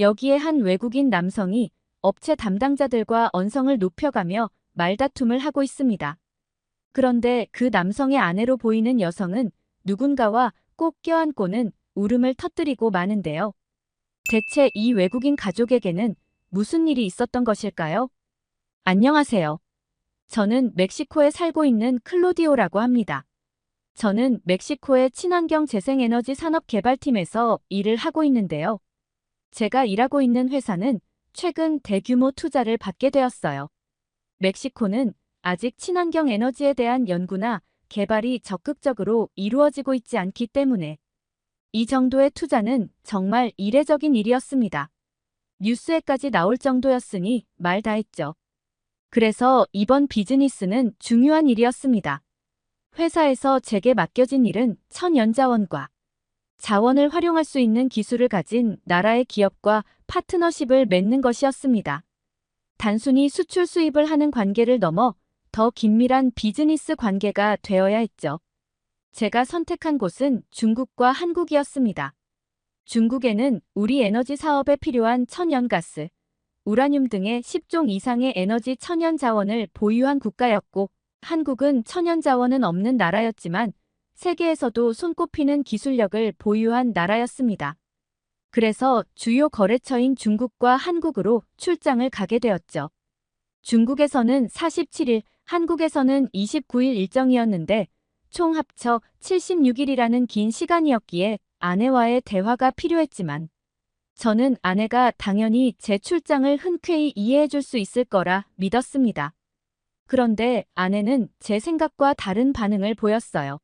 여기에 한 외국인 남성이 업체 담당자들과 언성을 높여가며 말다툼을 하고 있습니다. 그런데 그 남성의 아내로 보이는 여성은 누군가와 꼭 껴안고는 울음을 터뜨리고 마는데요. 대체 이 외국인 가족에게는 무슨 일이 있었던 것일까요? 안녕하세요. 저는 멕시코에 살고 있는 클로디오라고 합니다. 저는 멕시코의 친환경 재생에너지 산업 개발팀에서 일을 하고 있는데요. 제가 일하고 있는 회사는 최근 대규모 투자를 받게 되었어요. 멕시코는 아직 친환경 에너지에 대한 연구나 개발이 적극적으로 이루어지고 있지 않기 때문에 이 정도의 투자는 정말 이례적인 일이었습니다. 뉴스에까지 나올 정도였으니 말 다 했죠. 그래서 이번 비즈니스는 중요한 일이었습니다. 회사에서 제게 맡겨진 일은 천연자원과 자원을 활용할 수 있는 기술을 가진 나라의 기업과 파트너십을 맺는 것이었습니다. 단순히 수출 수입을 하는 관계를 넘어 더 긴밀한 비즈니스 관계가 되어야 했죠. 제가 선택한 곳은 중국과 한국이었습니다. 중국에는 우리 에너지 사업에 필요한 천연가스, 우라늄 등의 10종 이상의 에너지 천연 자원을 보유한 국가였고, 한국은 천연 자원은 없는 나라였지만 세계에서도 손꼽히는 기술력을 보유한 나라였습니다. 그래서 주요 거래처인 중국과 한국으로 출장을 가게 되었죠. 중국에서는 47일, 한국에서는 29일 일정이었는데 총 합쳐 76일이라는 긴 시간이었기에 아내와의 대화가 필요했지만 저는 아내가 당연히 제 출장을 흔쾌히 이해해 줄 수 있을 거라 믿었습니다. 그런데 아내는 제 생각과 다른 반응을 보였어요.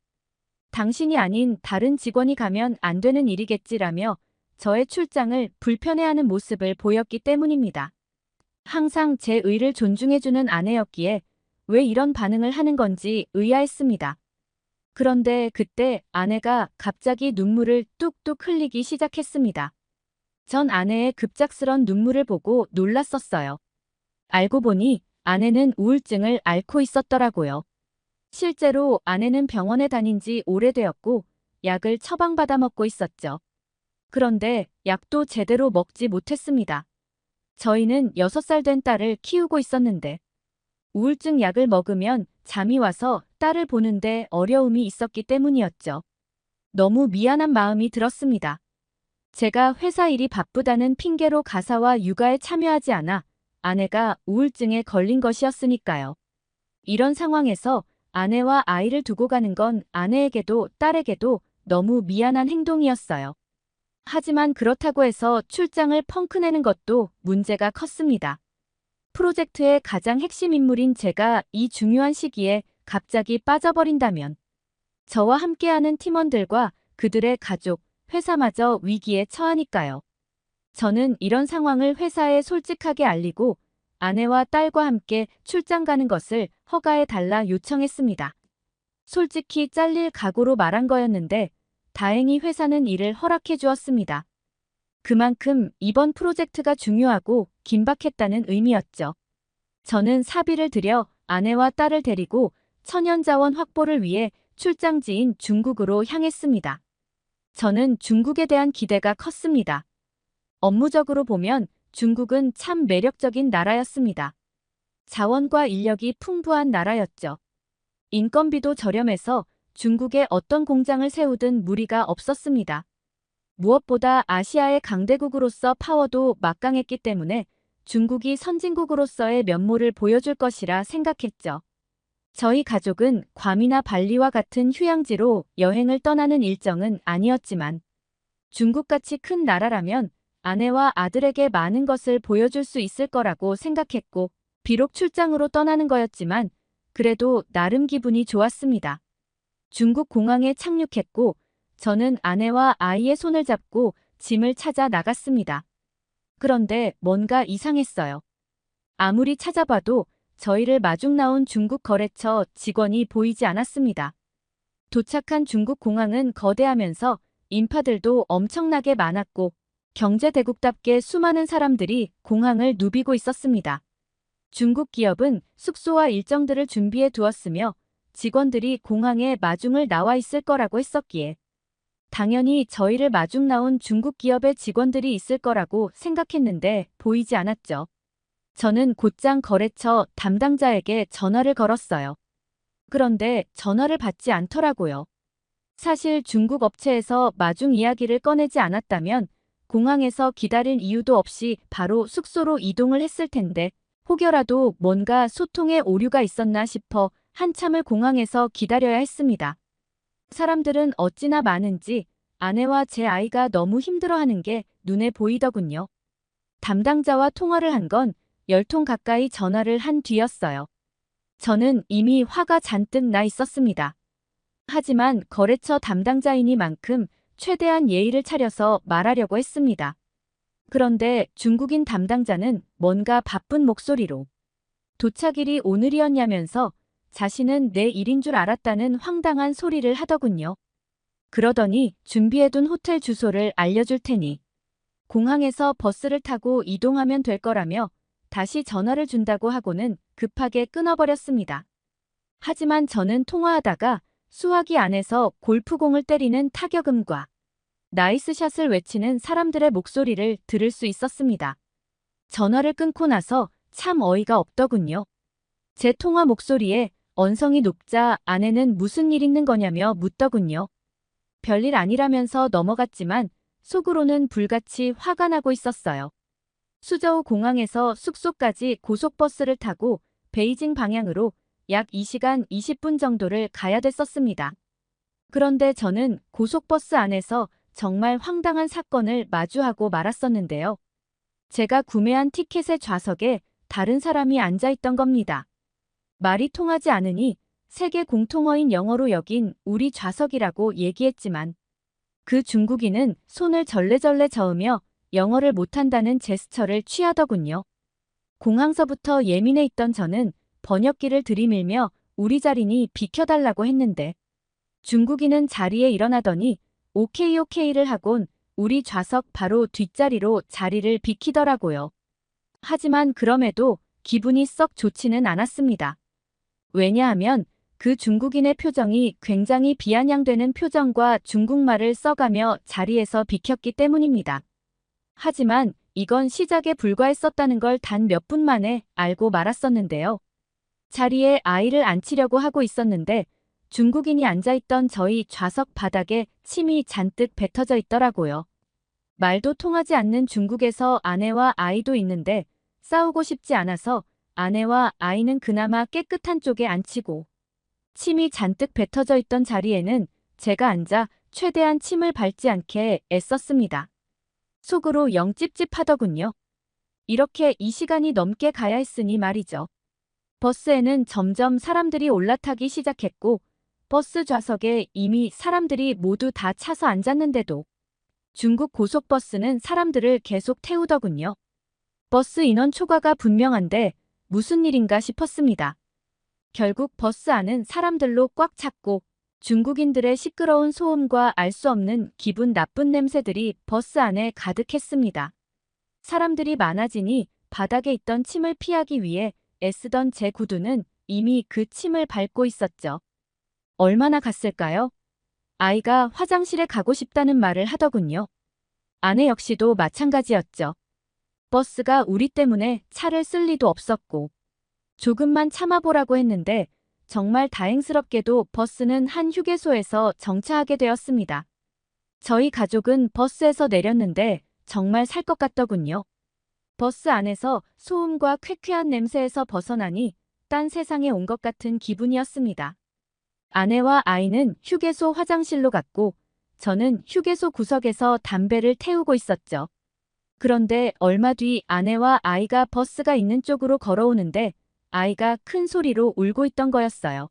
당신이 아닌 다른 직원이 가면 안 되는 일이겠지라며 저의 출장을 불편해하는 모습을 보였기 때문입니다. 항상 제 의를 존중해주는 아내였기에 왜 이런 반응을 하는 건지 의아했습니다. 그런데 그때 아내가 갑자기 눈물을 뚝뚝 흘리기 시작했습니다. 전 아내의 급작스런 눈물을 보고 놀랐었어요. 알고 보니 아내는 우울증을 앓고 있었더라고요. 실제로 아내는 병원에 다닌 지 오래되었고 약을 처방받아 먹고 있었죠. 그런데 약도 제대로 먹지 못했습니다. 저희는 6살 된 딸을 키우고 있었는데 우울증 약을 먹으면 잠이 와서 딸을 보는데 어려움이 있었기 때문이었죠. 너무 미안한 마음이 들었습니다. 제가 회사 일이 바쁘다는 핑계로 가사와 육아에 참여하지 않아 아내가 우울증에 걸린 것이었으니까요. 이런 상황에서 아내와 아이를 두고 가는 건 아내에게도 딸에게도 너무 미안한 행동이었어요. 하지만 그렇다고 해서 출장을 펑크내는 것도 문제가 컸습니다. 프로젝트의 가장 핵심 인물인 제가 이 중요한 시기에 갑자기 빠져버린다면 저와 함께하는 팀원들과 그들의 가족, 회사마저 위기에 처하니까요. 저는 이런 상황을 회사에 솔직하게 알리고 아내와 딸과 함께 출장 가는 것을 허가해 달라 요청했습니다. 솔직히 잘릴 각오로 말한 거였는데 다행히 회사는 이를 허락해 주었습니다. 그만큼 이번 프로젝트가 중요하고 긴박했다는 의미였죠. 저는 사비를 들여 아내와 딸을 데리고 천연자원 확보를 위해 출장지인 중국으로 향했습니다. 저는 중국에 대한 기대가 컸습니다. 업무적으로 보면 중국은 참 매력적인 나라였습니다. 자원과 인력이 풍부한 나라였죠. 인건비도 저렴해서 중국에 어떤 공장을 세우든 무리가 없었습니다. 무엇보다 아시아의 강대국으로서 파워도 막강했기 때문에 중국이 선진국으로서의 면모를 보여줄 것이라 생각했죠. 저희 가족은 괌이나 발리와 같은 휴양지로 여행을 떠나는 일정은 아니었지만 중국같이 큰 나라라면 아내와 아들에게 많은 것을 보여줄 수 있을 거라고 생각했고 비록 출장으로 떠나는 거였지만 그래도 나름 기분이 좋았습니다. 중국 공항에 착륙했고 저는 아내와 아이의 손을 잡고 짐을 찾아 나갔습니다. 그런데 뭔가 이상했어요. 아무리 찾아봐도 저희를 마중 나온 중국 거래처 직원이 보이지 않았습니다. 도착한 중국 공항은 거대하면서 인파들도 엄청나게 많았고 경제대국답게 수많은 사람들이 공항을 누비고 있었습니다. 중국 기업은 숙소와 일정들을 준비해 두었으며 직원들이 공항에 마중을 나와 있을 거라고 했었기에 당연히 저희를 마중 나온 중국 기업의 직원들이 있을 거라고 생각했는데 보이지 않았죠. 저는 곧장 거래처 담당자에게 전화를 걸었어요. 그런데 전화를 받지 않더라고요. 사실 중국 업체에서 마중 이야기를 꺼내지 않았다면 공항에서 기다릴 이유도 없이 바로 숙소로 이동을 했을 텐데 혹여라도 뭔가 소통에 오류가 있었나 싶어 한참을 공항에서 기다려야 했습니다. 사람들은 어찌나 많은지 아내와 제 아이가 너무 힘들어하는 게 눈에 보이더군요. 담당자와 통화를 한 건 10통 가까이 전화를 한 뒤였어요. 저는 이미 화가 잔뜩 나 있었습니다. 하지만 거래처 담당자이니만큼 최대한 예의를 차려서 말하려고 했습니다. 그런데 중국인 담당자는 뭔가 바쁜 목소리로 도착일이 오늘이었냐면서 자신은 내일인 줄 알았다는 황당한 소리를 하더군요. 그러더니 준비해둔 호텔 주소를 알려줄 테니 공항에서 버스를 타고 이동하면 될 거라며 다시 전화를 준다고 하고는 급하게 끊어버렸습니다. 하지만 저는 통화하다가 수화기 안에서 골프공을 때리는 타격음과 나이스샷을 외치는 사람들의 목소리를 들을 수 있었습니다. 전화를 끊고 나서 참 어이가 없더군요. 제 통화 목소리에 언성이 높자 아내는 무슨 일 있는 거냐며 묻더군요. 별일 아니라면서 넘어갔지만 속으로는 불같이 화가 나고 있었어요. 수저우 공항에서 숙소까지 고속버스를 타고 베이징 방향으로 약 2시간 20분 정도를 가야 됐었습니다. 그런데 저는 고속버스 안에서 정말 황당한 사건을 마주하고 말았었는데요. 제가 구매한 티켓의 좌석에 다른 사람이 앉아 있던 겁니다. 말이 통하지 않으니 세계 공통어인 영어로 여긴 우리 좌석이라고 얘기했지만 그 중국인은 손을 절레절레 저으며 영어를 못한다는 제스처를 취하더군요. 공항서부터 예민해 있던 저는 번역기를 들이밀며 우리 자리니 비켜달라고 했는데 중국인은 자리에 일어나더니 오케이 오케이를 하곤 우리 좌석 바로 뒷자리로 자리를 비키더라고요. 하지만 그럼에도 기분이 썩 좋지는 않았습니다. 왜냐하면 그 중국인의 표정이 굉장히 비아냥되는 표정과 중국말을 써가며 자리에서 비켰기 때문입니다. 하지만 이건 시작에 불과했었다는 걸 단 몇 분 만에 알고 말았었는데요. 자리에 아이를 앉히려고 하고 있었는데 중국인이 앉아있던 저희 좌석 바닥에 침이 잔뜩 뱉어져 있더라고요. 말도 통하지 않는 중국에서 아내와 아이도 있는데 싸우고 싶지 않아서 아내와 아이는 그나마 깨끗한 쪽에 앉히고 침이 잔뜩 뱉어져 있던 자리에는 제가 앉아 최대한 침을 밟지 않게 애썼습니다. 속으로 영 찝찝하더군요. 이렇게 이 시간이 넘게 가야 했으니 말이죠. 버스에는 점점 사람들이 올라타기 시작했고 버스 좌석에 이미 사람들이 모두 다 차서 앉았는데도 중국 고속버스는 사람들을 계속 태우더군요. 버스 인원 초과가 분명한데 무슨 일인가 싶었습니다. 결국 버스 안은 사람들로 꽉 찼고 중국인들의 시끄러운 소음과 알 수 없는 기분 나쁜 냄새들이 버스 안에 가득했습니다. 사람들이 많아지니 바닥에 있던 침을 피하기 위해 애쓰던 제 구두는 이미 그 침을 밟고 있었죠. 얼마나 갔을까요? 아이가 화장실에 가고 싶다는 말을 하더군요. 아내 역시도 마찬가지였죠. 버스가 우리 때문에 차를 쓸 리도 없었고 조금만 참아보라고 했는데 정말 다행스럽게도 버스는 한 휴게소에서 정차하게 되었습니다. 저희 가족은 버스에서 내렸는데 정말 살 것 같더군요. 버스 안에서 소음과 쾌쾌한 냄새에서 벗어나니 딴 세상에 온 것 같은 기분이었습니다. 아내와 아이는 휴게소 화장실로 갔고 저는 휴게소 구석에서 담배를 태우고 있었죠. 그런데 얼마 뒤 아내와 아이가 버스가 있는 쪽으로 걸어오는데 아이가 큰 소리로 울고 있던 거였어요.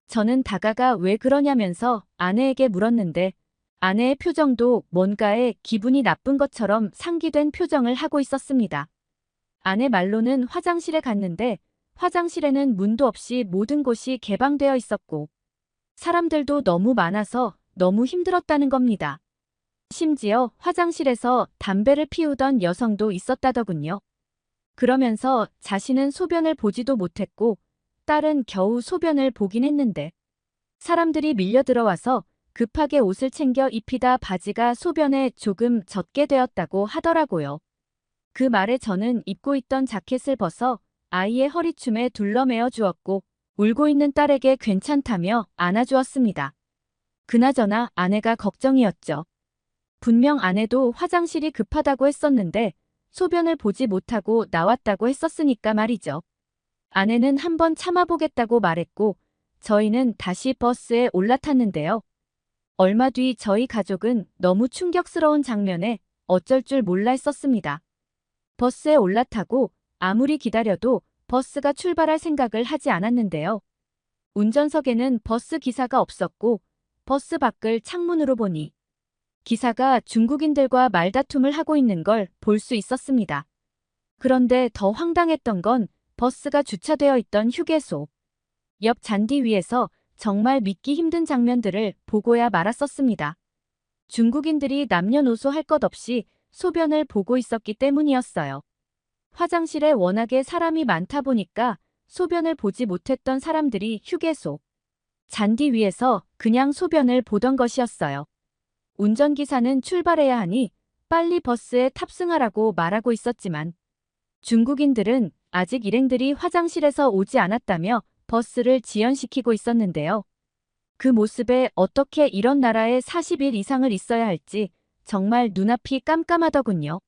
저는 다가가 왜 그러냐면서 아내에게 물었는데 아내의 표정도 뭔가에 기분이 나쁜 것처럼 상기된 표정을 하고 있었습니다. 아내 말로는 화장실에 갔는데 화장실에는 문도 없이 모든 곳이 개방되어 있었고 사람들도 너무 많아서 너무 힘들었다는 겁니다. 심지어 화장실에서 담배를 피우던 여성도 있었다더군요. 그러면서 자신은 소변을 보지도 못했고 딸은 겨우 소변을 보긴 했는데 사람들이 밀려 들어와서 급하게 옷을 챙겨 입히다 바지가 소변에 조금 젖게 되었다고 하더라고요. 그 말에 저는 입고 있던 자켓을 벗어 아이의 허리춤에 둘러매어 주었고 울고 있는 딸에게 괜찮다며 안아주었습니다. 그나저나 아내가 걱정이었죠. 분명 아내도 화장실이 급하다고 했었는데 소변을 보지 못하고 나왔다고 했었으니까 말이죠. 아내는 한번 참아보겠다고 말했고 저희는 다시 버스에 올라탔는데요. 얼마 뒤 저희 가족은 너무 충격스러운 장면에 어쩔 줄 몰라 했었습니다. 버스에 올라타고 아무리 기다려도 버스가 출발할 생각을 하지 않았는데요. 운전석에는 버스 기사가 없었고 버스 밖을 창문으로 보니 기사가 중국인들과 말다툼을 하고 있는 걸 볼 수 있었습니다. 그런데 더 황당했던 건 버스가 주차되어 있던 휴게소 옆 잔디 위에서 정말 믿기 힘든 장면들을 보고야 말았었습니다. 중국인들이 남녀노소 할 것 없이 소변을 보고 있었기 때문이었어요. 화장실에 워낙에 사람이 많다 보니까 소변을 보지 못했던 사람들이 휴게소 잔디 위에서 그냥 소변을 보던 것이었어요. 운전기사는 출발해야 하니 빨리 버스에 탑승하라고 말하고 있었지만 중국인들은 아직 일행들이 화장실에서 오지 않았다며 버스를 지연시키고 있었는데요. 그 모습에 어떻게 이런 나라에 40일 이상을 있어야 할지 정말 눈앞이 깜깜하더군요.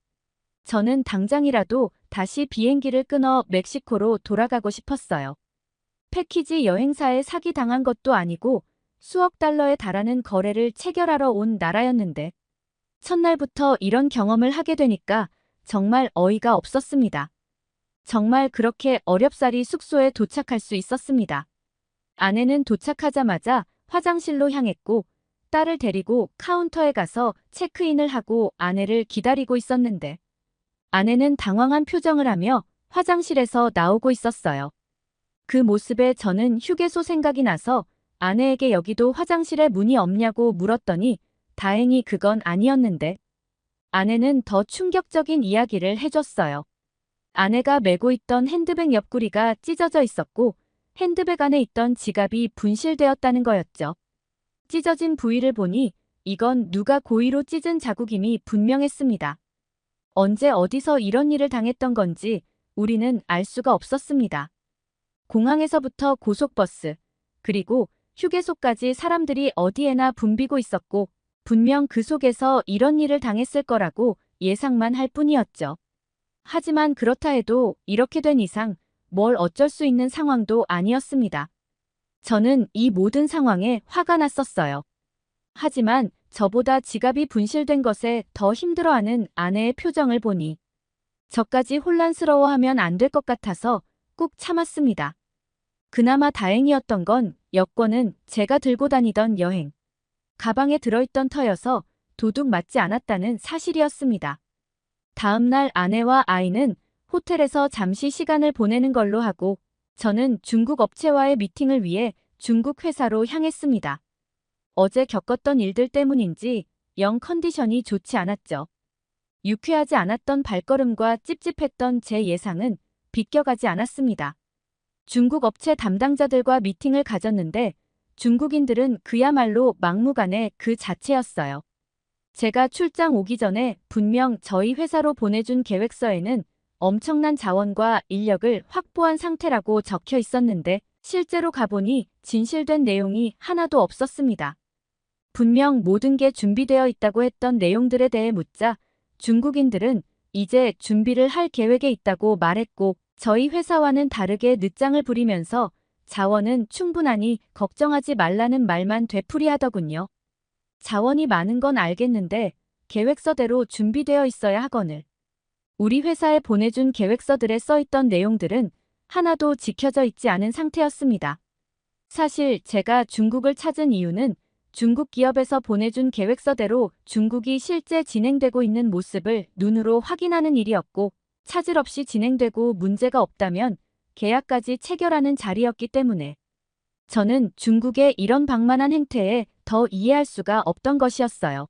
저는 당장이라도 다시 비행기를 끊어 멕시코로 돌아가고 싶었어요. 패키지 여행사에 사기당한 것도 아니고 수억 달러에 달하는 거래를 체결하러 온 나라였는데 첫날부터 이런 경험을 하게 되니까 정말 어이가 없었습니다. 정말 그렇게 어렵사리 숙소에 도착할 수 있었습니다. 아내는 도착하자마자 화장실로 향했고 딸을 데리고 카운터에 가서 체크인을 하고 아내를 기다리고 있었는데 아내는 당황한 표정을 하며 화장실에서 나오고 있었어요. 그 모습에 저는 휴게소 생각이 나서 아내에게 여기도 화장실에 문이 없냐고 물었더니 다행히 그건 아니었는데 아내는 더 충격적인 이야기를 해줬어요. 아내가 메고 있던 핸드백 옆구리가 찢어져 있었고 핸드백 안에 있던 지갑이 분실되었다는 거였죠. 찢어진 부위를 보니 이건 누가 고의로 찢은 자국임이 분명했습니다. 언제 어디서 이런 일을 당했던 건지 우리는 알 수가 없었습니다. 공항에서부터 고속버스, 그리고 휴게소까지 사람들이 어디에나 붐비고 있었고 분명 그 속에서 이런 일을 당했을 거라고 예상만 할 뿐이었죠. 하지만 그렇다 해도 이렇게 된 이상 뭘 어쩔 수 있는 상황도 아니었습니다. 저는 이 모든 상황에 화가 났었어요. 하지만 저보다 지갑이 분실된 것에 더 힘들어하는 아내의 표정을 보니 저까지 혼란스러워하면 안 될 것 같아서 꾹 참았습니다. 그나마 다행이었던 건 여권은 제가 들고 다니던 여행 가방에 들어있던 터여서 도둑 맞지 않았다는 사실이었습니다. 다음 날 아내와 아이는 호텔에서 잠시 시간을 보내는 걸로 하고 저는 중국 업체와의 미팅을 위해 중국 회사로 향했습니다. 어제 겪었던 일들 때문인지 영 컨디션이 좋지 않았죠. 유쾌하지 않았던 발걸음과 찝찝했던 제 예상은 비껴가지 않았습니다. 중국 업체 담당자들과 미팅을 가졌는데 중국인들은 그야말로 막무가내 그 자체였어요. 제가 출장 오기 전에 분명 저희 회사로 보내준 계획서에는 엄청난 자원과 인력을 확보한 상태라고 적혀 있었는데 실제로 가보니 진실된 내용이 하나도 없었습니다. 분명 모든 게 준비되어 있다고 했던 내용들에 대해 묻자 중국인들은 이제 준비를 할 계획에 있다고 말했고 저희 회사와는 다르게 늦장을 부리면서 자원은 충분하니 걱정하지 말라는 말만 되풀이하더군요. 자원이 많은 건 알겠는데 계획서대로 준비되어 있어야 하거늘. 우리 회사에 보내준 계획서들에 써있던 내용들은 하나도 지켜져 있지 않은 상태였습니다. 사실 제가 중국을 찾은 이유는 중국 기업에서 보내준 계획서대로 중국이 실제 진행되고 있는 모습을 눈으로 확인하는 일이었고 차질 없이 진행되고 문제가 없다면 계약까지 체결하는 자리였기 때문에 저는 중국의 이런 방만한 행태에 더 이해할 수가 없던 것이었어요.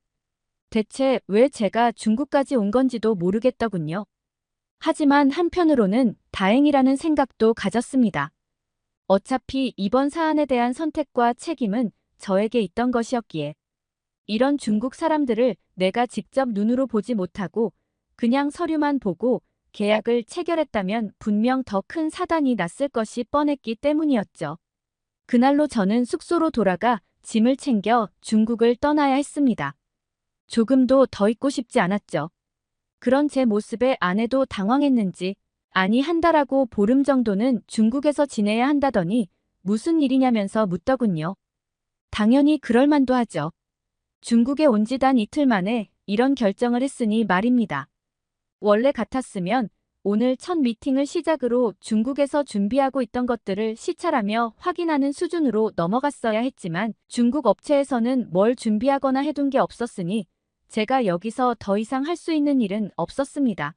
대체 왜 제가 중국까지 온 건지도 모르겠더군요. 하지만 한편으로는 다행이라는 생각도 가졌습니다. 어차피 이번 사안에 대한 선택과 책임은 저에게 있던 것이었기에 이런 중국 사람들을 내가 직접 눈으로 보지 못하고 그냥 서류만 보고 계약을 체결했다면 분명 더 큰 사단이 났을 것이 뻔했기 때문이었죠. 그날로 저는 숙소로 돌아가 짐을 챙겨 중국을 떠나야 했습니다. 조금도 더 있고 싶지 않았죠. 그런 제 모습에 아내도 당황했는지 아니 한 달하고 보름 정도는 중국에서 지내야 한다더니 무슨 일이냐면서 묻더군요. 당연히 그럴 만도 하죠. 중국에 온 지 단 이틀 만에 이런 결정을 했으니 말입니다. 원래 같았으면 오늘 첫 미팅을 시작으로 중국에서 준비하고 있던 것들을 시찰하며 확인하는 수준으로 넘어갔어야 했지만 중국 업체에서는 뭘 준비하거나 해둔 게 없었으니 제가 여기서 더 이상 할 수 있는 일은 없었습니다.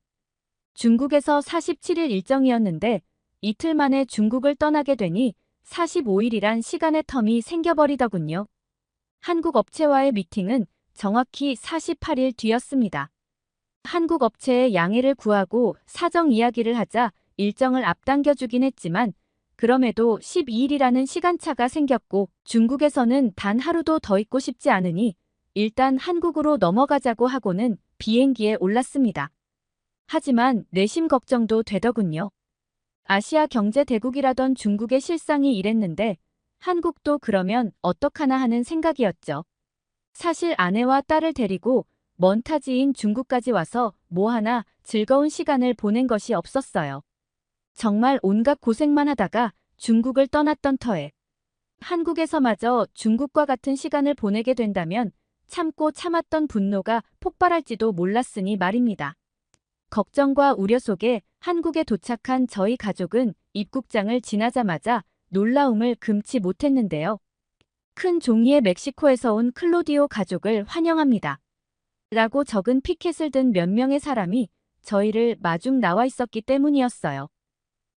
중국에서 47일 일정이었는데 이틀 만에 중국을 떠나게 되니 45일이란 시간의 텀이 생겨버리더군요. 한국 업체와의 미팅은 정확히 48일 뒤였습니다. 한국 업체에 양해를 구하고 사정 이야기를 하자 일정을 앞당겨주긴 했지만 그럼에도 12일이라는 시간차가 생겼고 중국에서는 단 하루도 더 있고 싶지 않으니 일단 한국으로 넘어가자고 하고는 비행기에 올랐습니다. 하지만 내심 걱정도 되더군요. 아시아 경제 대국이라던 중국의 실상이 이랬는데 한국도 그러면 어떡하나 하는 생각이었죠. 사실 아내와 딸을 데리고 먼 타지인 중국까지 와서 뭐 하나 즐거운 시간을 보낸 것이 없었어요. 정말 온갖 고생만 하다가 중국을 떠났던 터에 한국에서마저 중국과 같은 시간을 보내게 된다면 참고 참았던 분노가 폭발할지도 몰랐으니 말입니다. 걱정과 우려 속에 한국에 도착한 저희 가족은 입국장을 지나자마자 놀라움을 금치 못했는데요. 큰 종이에 멕시코에서 온 클로디오 가족을 환영합니다. 라고 적은 피켓을 든 몇 명의 사람이 저희를 마중 나와 있었기 때문이었어요.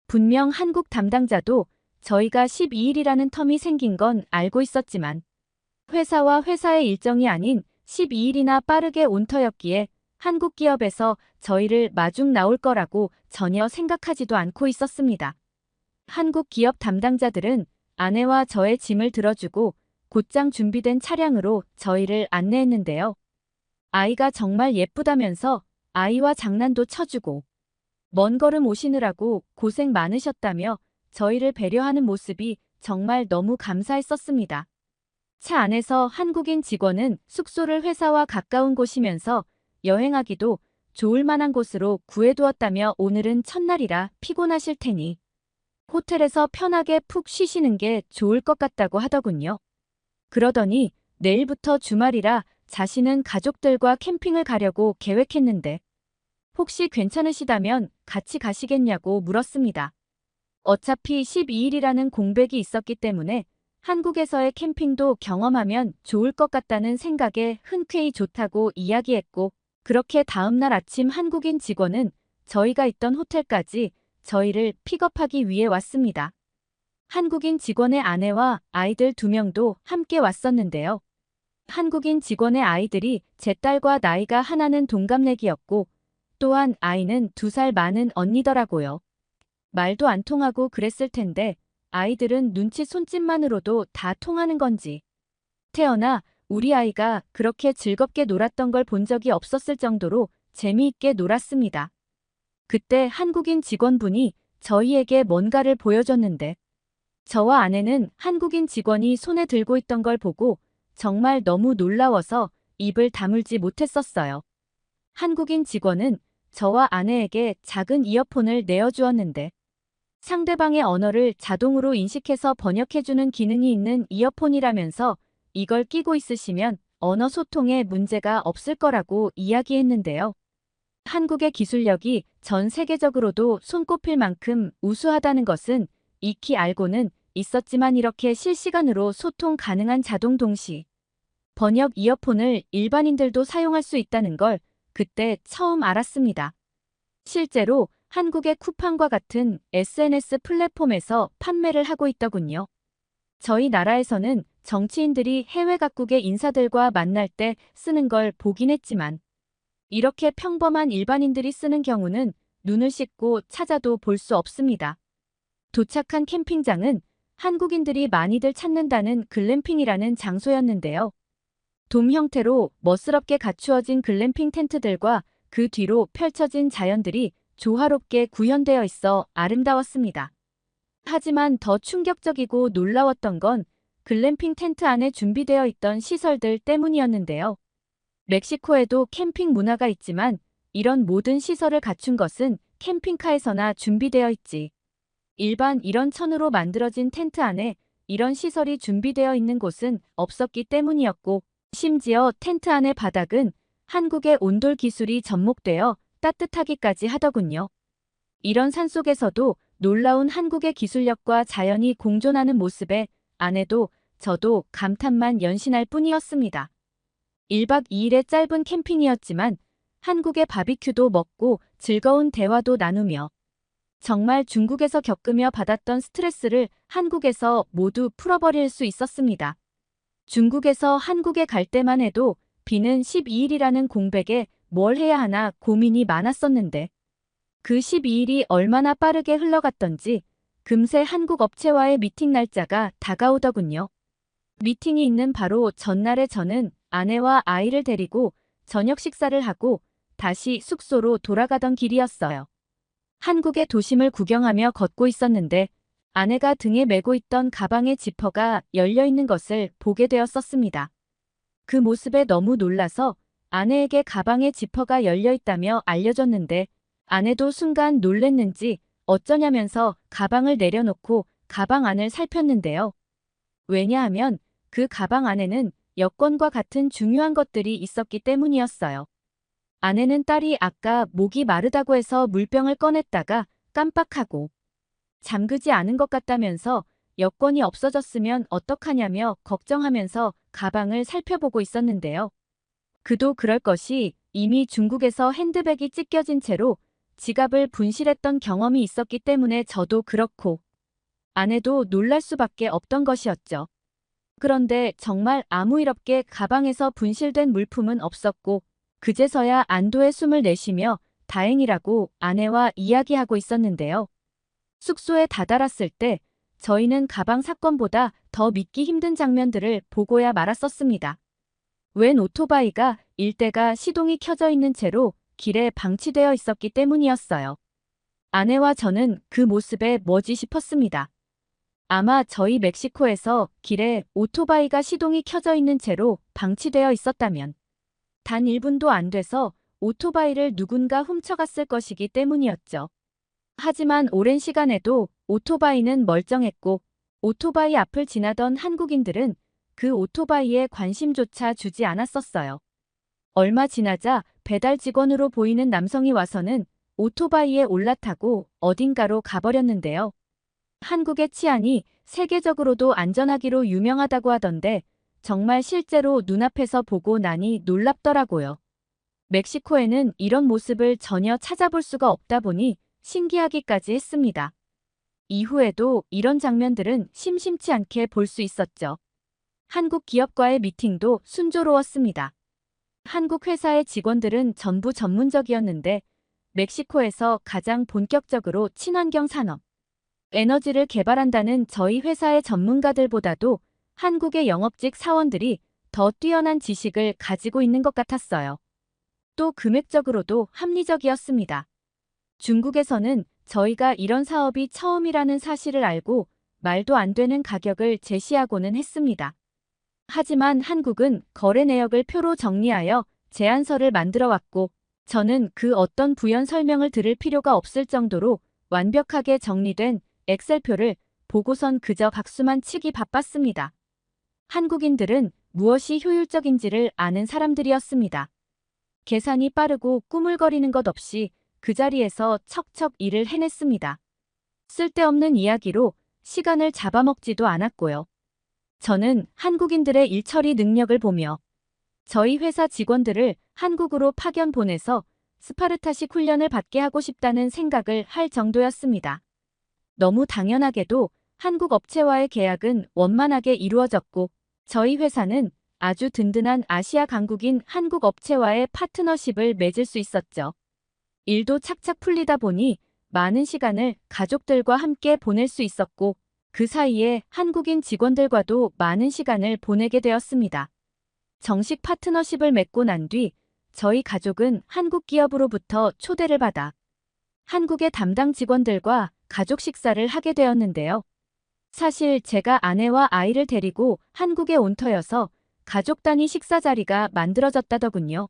분명 한국 담당자도 저희가 12일이라는 텀이 생긴 건 알고 있었지만 회사와 회사의 일정이 아닌 12일이나 빠르게 온 터였기에 한국 기업에서 저희를 마중 나올 거라고 전혀 생각하지도 않고 있었습니다. 한국 기업 담당자들은 아내와 저의 짐을 들어주고 곧장 준비된 차량으로 저희를 안내했는데요. 아이가 정말 예쁘다면서 아이와 장난도 쳐주고 먼 걸음 오시느라고 고생 많으셨다며 저희를 배려하는 모습이 정말 너무 감사했었습니다. 차 안에서 한국인 직원은 숙소를 회사와 가까운 곳이면서 여행하기도 좋을 만한 곳으로 구해두었다며 오늘은 첫날이라 피곤하실 테니 호텔에서 편하게 푹 쉬시는 게 좋을 것 같다고 하더군요. 그러더니 내일부터 주말이라 자신은 가족들과 캠핑을 가려고 계획했는데 혹시 괜찮으시다면 같이 가시겠냐고 물었습니다. 어차피 12일이라는 공백이 있었기 때문에 한국에서의 캠핑도 경험하면 좋을 것 같다는 생각에 흔쾌히 좋다고 이야기했고 그렇게 다음날 아침 한국인 직원은 저희가 있던 호텔까지 저희를 픽업하기 위해 왔습니다. 한국인 직원의 아내와 아이들 2명도 함께 왔었는데요. 한국인 직원의 아이들이 제 딸과 나이가 하나는 동갑내기였고 또한 아이는 2살 많은 언니더라고요. 말도 안 통하고 그랬을 텐데 아이들은 눈치 손짓만으로도 다 통하는 건지 태어나 우리 아이가 그렇게 즐겁게 놀았던 걸 본 적이 없었을 정도로 재미있게 놀았습니다. 그때 한국인 직원분이 저희에게 뭔가를 보여줬는데 저와 아내는 한국인 직원이 손에 들고 있던 걸 보고 정말 너무 놀라워서 입을 다물지 못했었어요. 한국인 직원은 저와 아내에게 작은 이어폰을 내어주었는데 상대방의 언어를 자동으로 인식해서 번역해주는 기능이 있는 이어폰이라면서 이걸 끼고 있으시면 언어 소통에 문제가 없을 거라고 이야기했는데요. 한국의 기술력이 전 세계적으로도 손꼽힐 만큼 우수하다는 것은 익히 알고는 있었지만 이렇게 실시간으로 소통 가능한 자동 동시 번역 이어폰을 일반인들도 사용할 수 있다는 걸 그때 처음 알았습니다. 실제로 한국의 쿠팡과 같은 SNS 플랫폼에서 판매를 하고 있더군요. 저희 나라에서는 정치인들이 해외 각국의 인사들과 만날 때 쓰는 걸 보긴 했지만 이렇게 평범한 일반인들이 쓰는 경우는 눈을 씻고 찾아도 볼 수 없습니다. 도착한 캠핑장은 한국인들이 많이들 찾는다는 글램핑이라는 장소였는데요. 돔 형태로 멋스럽게 갖추어진 글램핑 텐트들과 그 뒤로 펼쳐진 자연들이 조화롭게 구현되어 있어 아름다웠습니다. 하지만 더 충격적이고 놀라웠던 건 글램핑 텐트 안에 준비되어 있던 시설들 때문이었는데요. 멕시코에도 캠핑 문화가 있지만 이런 모든 시설을 갖춘 것은 캠핑카에서나 준비되어 있지. 일반 이런 천으로 만들어진 텐트 안에 이런 시설이 준비되어 있는 곳은 없었기 때문이었고, 심지어 텐트 안의 바닥은 한국의 온돌 기술이 접목되어 따뜻하기까지 하더군요. 이런 산속에서도 놀라운 한국의 기술력과 자연이 공존하는 모습에 아내도 저도 감탄만 연신할 뿐이었습니다. 1박 2일의 짧은 캠핑이었지만 한국의 바비큐도 먹고 즐거운 대화도 나누며 정말 중국에서 겪으며 받았던 스트레스를 한국에서 모두 풀어버릴 수 있었습니다. 중국에서 한국에 갈 때만 해도 비는 12일이라는 공백에 뭘 해야 하나 고민이 많았었는데 그 12일이 얼마나 빠르게 흘러갔던지 금세 한국 업체와의 미팅 날짜가 다가오더군요. 미팅이 있는 바로 전날에 저는 아내와 아이를 데리고 저녁 식사를 하고 다시 숙소로 돌아가던 길이었어요. 한국의 도심을 구경하며 걷고 있었는데 아내가 등에 메고 있던 가방의 지퍼가 열려 있는 것을 보게 되었었습니다. 그 모습에 너무 놀라서 아내에게 가방의 지퍼가 열려 있다며 알려줬는데 아내도 순간 놀랬는지 어쩌냐면서 가방을 내려놓고 가방 안을 살폈는데요. 왜냐하면 그 가방 안에는 여권과 같은 중요한 것들이 있었기 때문이었어요. 아내는 딸이 아까 목이 마르다고 해서 물병을 꺼냈다가 깜빡하고 잠그지 않은 것 같다면서 여권이 없어졌으면 어떡하냐며 걱정하면서 가방을 살펴보고 있었는데요. 그도 그럴 것이 이미 중국에서 핸드백이 찢겨진 채로 지갑을 분실했던 경험이 있었기 때문에 저도 그렇고 아내도 놀랄 수밖에 없던 것이었죠. 그런데 정말 아무 일 없게 가방에서 분실된 물품은 없었고 그제서야 안도의 숨을 내쉬며 다행이라고 아내와 이야기하고 있었는데요. 숙소에 다다랐을 때 저희는 가방 사건보다 더 믿기 힘든 장면들을 보고야 말았었습니다. 웬 오토바이가 일대가 시동이 켜져 있는 채로 길에 방치되어 있었기 때문이었어요. 아내와 저는 그 모습에 뭐지 싶었습니다. 아마 저희 멕시코에서 길에 오토바이가 시동이 켜져 있는 채로 방치되어 있었다면 단 1분도 안 돼서 오토바이를 누군가 훔쳐갔을 것이기 때문이었죠. 하지만 오랜 시간에도 오토바이는 멀쩡했고 오토바이 앞을 지나던 한국인들은 그 오토바이에 관심조차 주지 않았었어요. 얼마 지나자 배달 직원으로 보이는 남성이 와서는 오토바이에 올라타고 어딘가로 가버렸는데요. 한국의 치안이 세계적으로도 안전하기로 유명하다고 하던데 정말 실제로 눈앞에서 보고 나니 놀랍더라고요. 멕시코에는 이런 모습을 전혀 찾아볼 수가 없다 보니 신기하기까지 했습니다. 이후에도 이런 장면들은 심심치 않게 볼 수 있었죠. 한국 기업과의 미팅도 순조로웠습니다. 한국 회사의 직원들은 전부 전문적이었는데 멕시코에서 가장 본격적으로 친환경 산업, 에너지를 개발한다는 저희 회사의 전문가들보다도 한국의 영업직 사원들이 더 뛰어난 지식을 가지고 있는 것 같았어요. 또 금액적으로도 합리적이었습니다. 중국에서는 저희가 이런 사업이 처음이라는 사실을 알고 말도 안 되는 가격을 제시하고는 했습니다. 하지만 한국은 거래 내역을 표로 정리하여 제안서를 만들어 왔고 저는 그 어떤 부연 설명을 들을 필요가 없을 정도로 완벽하게 정리된 엑셀표를 보고선 그저 박수만 치기 바빴습니다. 한국인들은 무엇이 효율적인지를 아는 사람들이었습니다. 계산이 빠르고 꾸물거리는 것 없이 그 자리에서 척척 일을 해냈습니다. 쓸데없는 이야기로 시간을 잡아먹지도 않았고요. 저는 한국인들의 일처리 능력을 보며 저희 회사 직원들을 한국으로 파견 보내서 스파르타식 훈련을 받게 하고 싶다는 생각을 할 정도였습니다. 너무 당연하게도 한국 업체와의 계약은 원만하게 이루어졌고 저희 회사는 아주 든든한 아시아 강국인 한국 업체와의 파트너십을 맺을 수 있었죠. 일도 착착 풀리다 보니 많은 시간을 가족들과 함께 보낼 수 있었고 그 사이에 한국인 직원들과도 많은 시간을 보내게 되었습니다. 정식 파트너십을 맺고 난 뒤 저희 가족은 한국 기업으로부터 초대를 받아 한국의 담당 직원들과 가족 식사를 하게 되었는데요. 사실 제가 아내와 아이를 데리고 한국에 온 터여서 가족 단위 식사 자리가 만들어졌다더군요.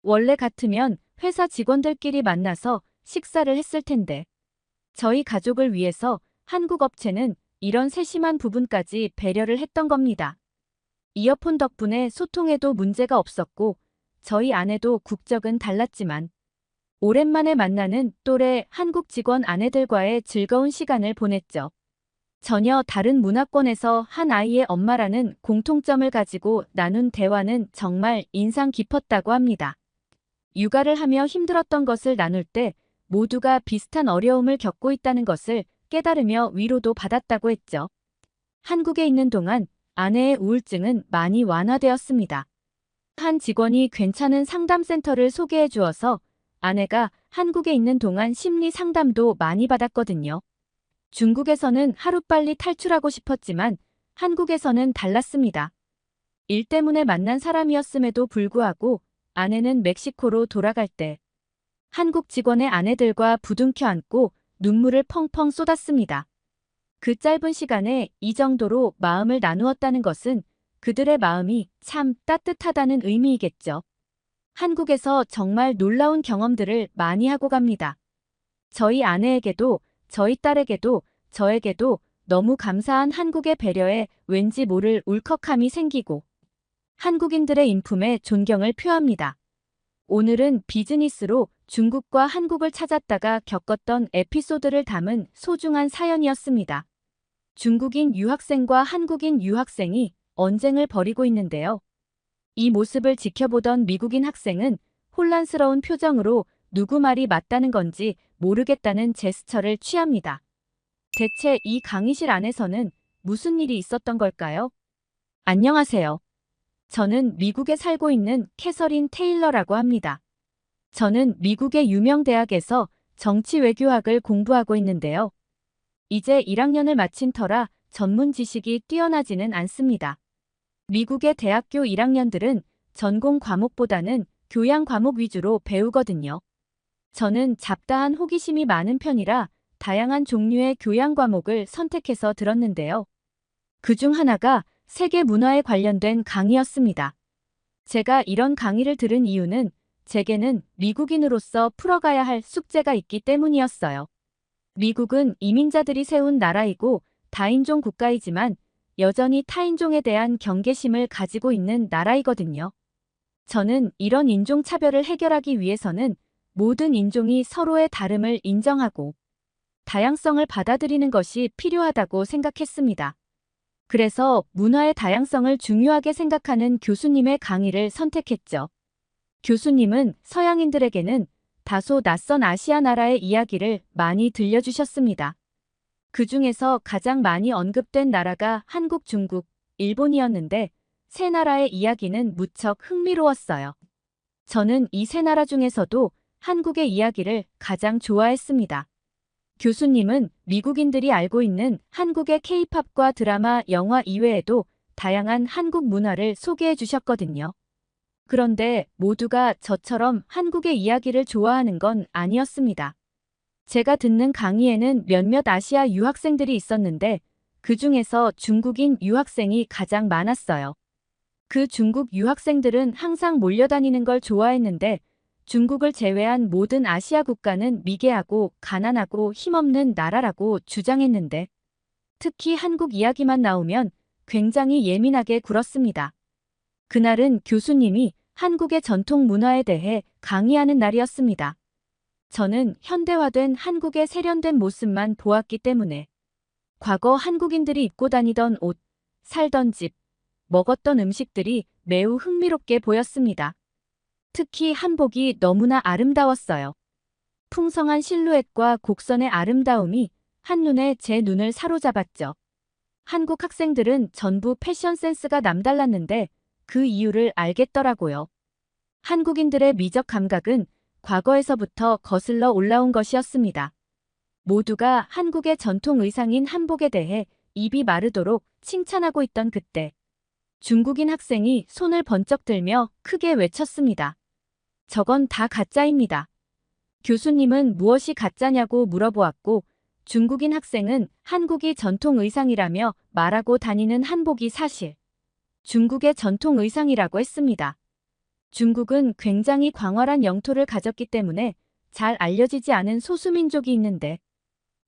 원래 같으면 회사 직원들끼리 만나서 식사를 했을 텐데 저희 가족을 위해서 한국 업체는 이런 세심한 부분까지 배려를 했던 겁니다. 이어폰 덕분에 소통에도 문제가 없었고 저희 아내도 국적은 달랐지만 오랜만에 만나는 또래 한국 직원 아내들과의 즐거운 시간을 보냈죠. 전혀 다른 문화권에서 한 아이의 엄마라는 공통점을 가지고 나눈 대화는 정말 인상 깊었다고 합니다. 육아를 하며 힘들었던 것을 나눌 때 모두가 비슷한 어려움을 겪고 있다는 것을 깨달으며 위로도 받았다고 했죠. 한국에 있는 동안 아내의 우울증은 많이 완화되었습니다. 한 직원이 괜찮은 상담센터를 소개해 주어서 아내가 한국에 있는 동안 심리 상담도 많이 받았거든요. 중국에서는 하루빨리 탈출하고 싶었지만 한국에서는 달랐습니다. 일 때문에 만난 사람이었음에도 불구하고 아내는 멕시코로 돌아갈 때 한국 직원의 아내들과 부둥켜 안고 눈물을 펑펑 쏟았습니다. 그 짧은 시간에 이 정도로 마음을 나누었다는 것은 그들의 마음이 참 따뜻하다는 의미이겠죠. 한국에서 정말 놀라운 경험들을 많이 하고 갑니다. 저희 아내에게도 저희 딸에게도 저에게도 너무 감사한 한국의 배려에 왠지 모를 울컥함이 생기고 한국인들의 인품에 존경을 표합니다. 오늘은 비즈니스로 중국과 한국을 찾았다가 겪었던 에피소드를 담은 소중한 사연이었습니다. 중국인 유학생과 한국인 유학생이 언쟁을 벌이고 있는데요. 이 모습을 지켜보던 미국인 학생은 혼란스러운 표정으로 누구 말이 맞다는 건지 모르겠다는 제스처를 취합니다. 대체 이 강의실 안에서는 무슨 일이 있었던 걸까요? 안녕하세요. 저는 미국에 살고 있는 캐서린 테일러라고 합니다. 저는 미국의 유명 대학에서 정치외교학을 공부하고 있는데요. 이제 1학년을 마친 터라 전문 지식이 뛰어나지는 않습니다. 미국의 대학교 1학년들은 전공 과목보다는 교양 과목 위주로 배우거든요. 저는 잡다한 호기심이 많은 편이라 다양한 종류의 교양 과목을 선택해서 들었는데요. 그중 하나가 세계 문화에 관련된 강의였습니다. 제가 이런 강의를 들은 이유는 제게는 미국인으로서 풀어가야 할 숙제가 있기 때문이었어요. 미국은 이민자들이 세운 나라이고 다인종 국가이지만 여전히 타인종에 대한 경계심을 가지고 있는 나라이거든요. 저는 이런 인종차별을 해결하기 위해서는 모든 인종이 서로의 다름을 인정하고 다양성을 받아들이는 것이 필요하다고 생각했습니다. 그래서 문화의 다양성을 중요하게 생각하는 교수님의 강의를 선택했죠. 교수님은 서양인들에게는 다소 낯선 아시아 나라의 이야기를 많이 들려주셨습니다. 그 중에서 가장 많이 언급된 나라가 한국, 중국, 일본이었는데 세 나라의 이야기는 무척 흥미로웠어요. 저는 이 세 나라 중에서도 한국의 이야기를 가장 좋아했습니다. 교수님은 미국인들이 알고 있는 한국의 K-팝과 드라마, 영화 이외에도 다양한 한국 문화를 소개해 주셨거든요. 그런데 모두가 저처럼 한국의 이야기를 좋아하는 건 아니었습니다. 제가 듣는 강의에는 몇몇 아시아 유학생들이 있었는데 그 중에서 중국인 유학생이 가장 많았어요. 그 중국 유학생들은 항상 몰려다니는 걸 좋아했는데 중국을 제외한 모든 아시아 국가는 미개하고 가난하고 힘없는 나라라고 주장했는데 특히 한국 이야기만 나오면 굉장히 예민하게 굴었습니다. 그날은 교수님이 한국의 전통 문화에 대해 강의하는 날이었습니다. 저는 현대화된 한국의 세련된 모습만 보았기 때문에 과거 한국인들이 입고 다니던 옷, 살던 집, 먹었던 음식들이 매우 흥미롭게 보였습니다. 특히 한복이 너무나 아름다웠어요. 풍성한 실루엣과 곡선의 아름다움이 한눈에 제 눈을 사로잡았죠. 한국 학생들은 전부 패션 센스가 남달랐는데 그 이유를 알겠더라고요. 한국인들의 미적 감각은 과거에서부터 거슬러 올라온 것이었습니다. 모두가 한국의 전통 의상인 한복에 대해 입이 마르도록 칭찬하고 있던 그때 중국인 학생이 손을 번쩍 들며 크게 외쳤습니다. 저건 다 가짜입니다. 교수님은 무엇이 가짜냐고 물어보았고 중국인 학생은 한국이 전통 의상이라며 말하고 다니는 한복이 사실 중국의 전통 의상이라고 했습니다. 중국은 굉장히 광활한 영토를 가졌기 때문에 잘 알려지지 않은 소수민족이 있는데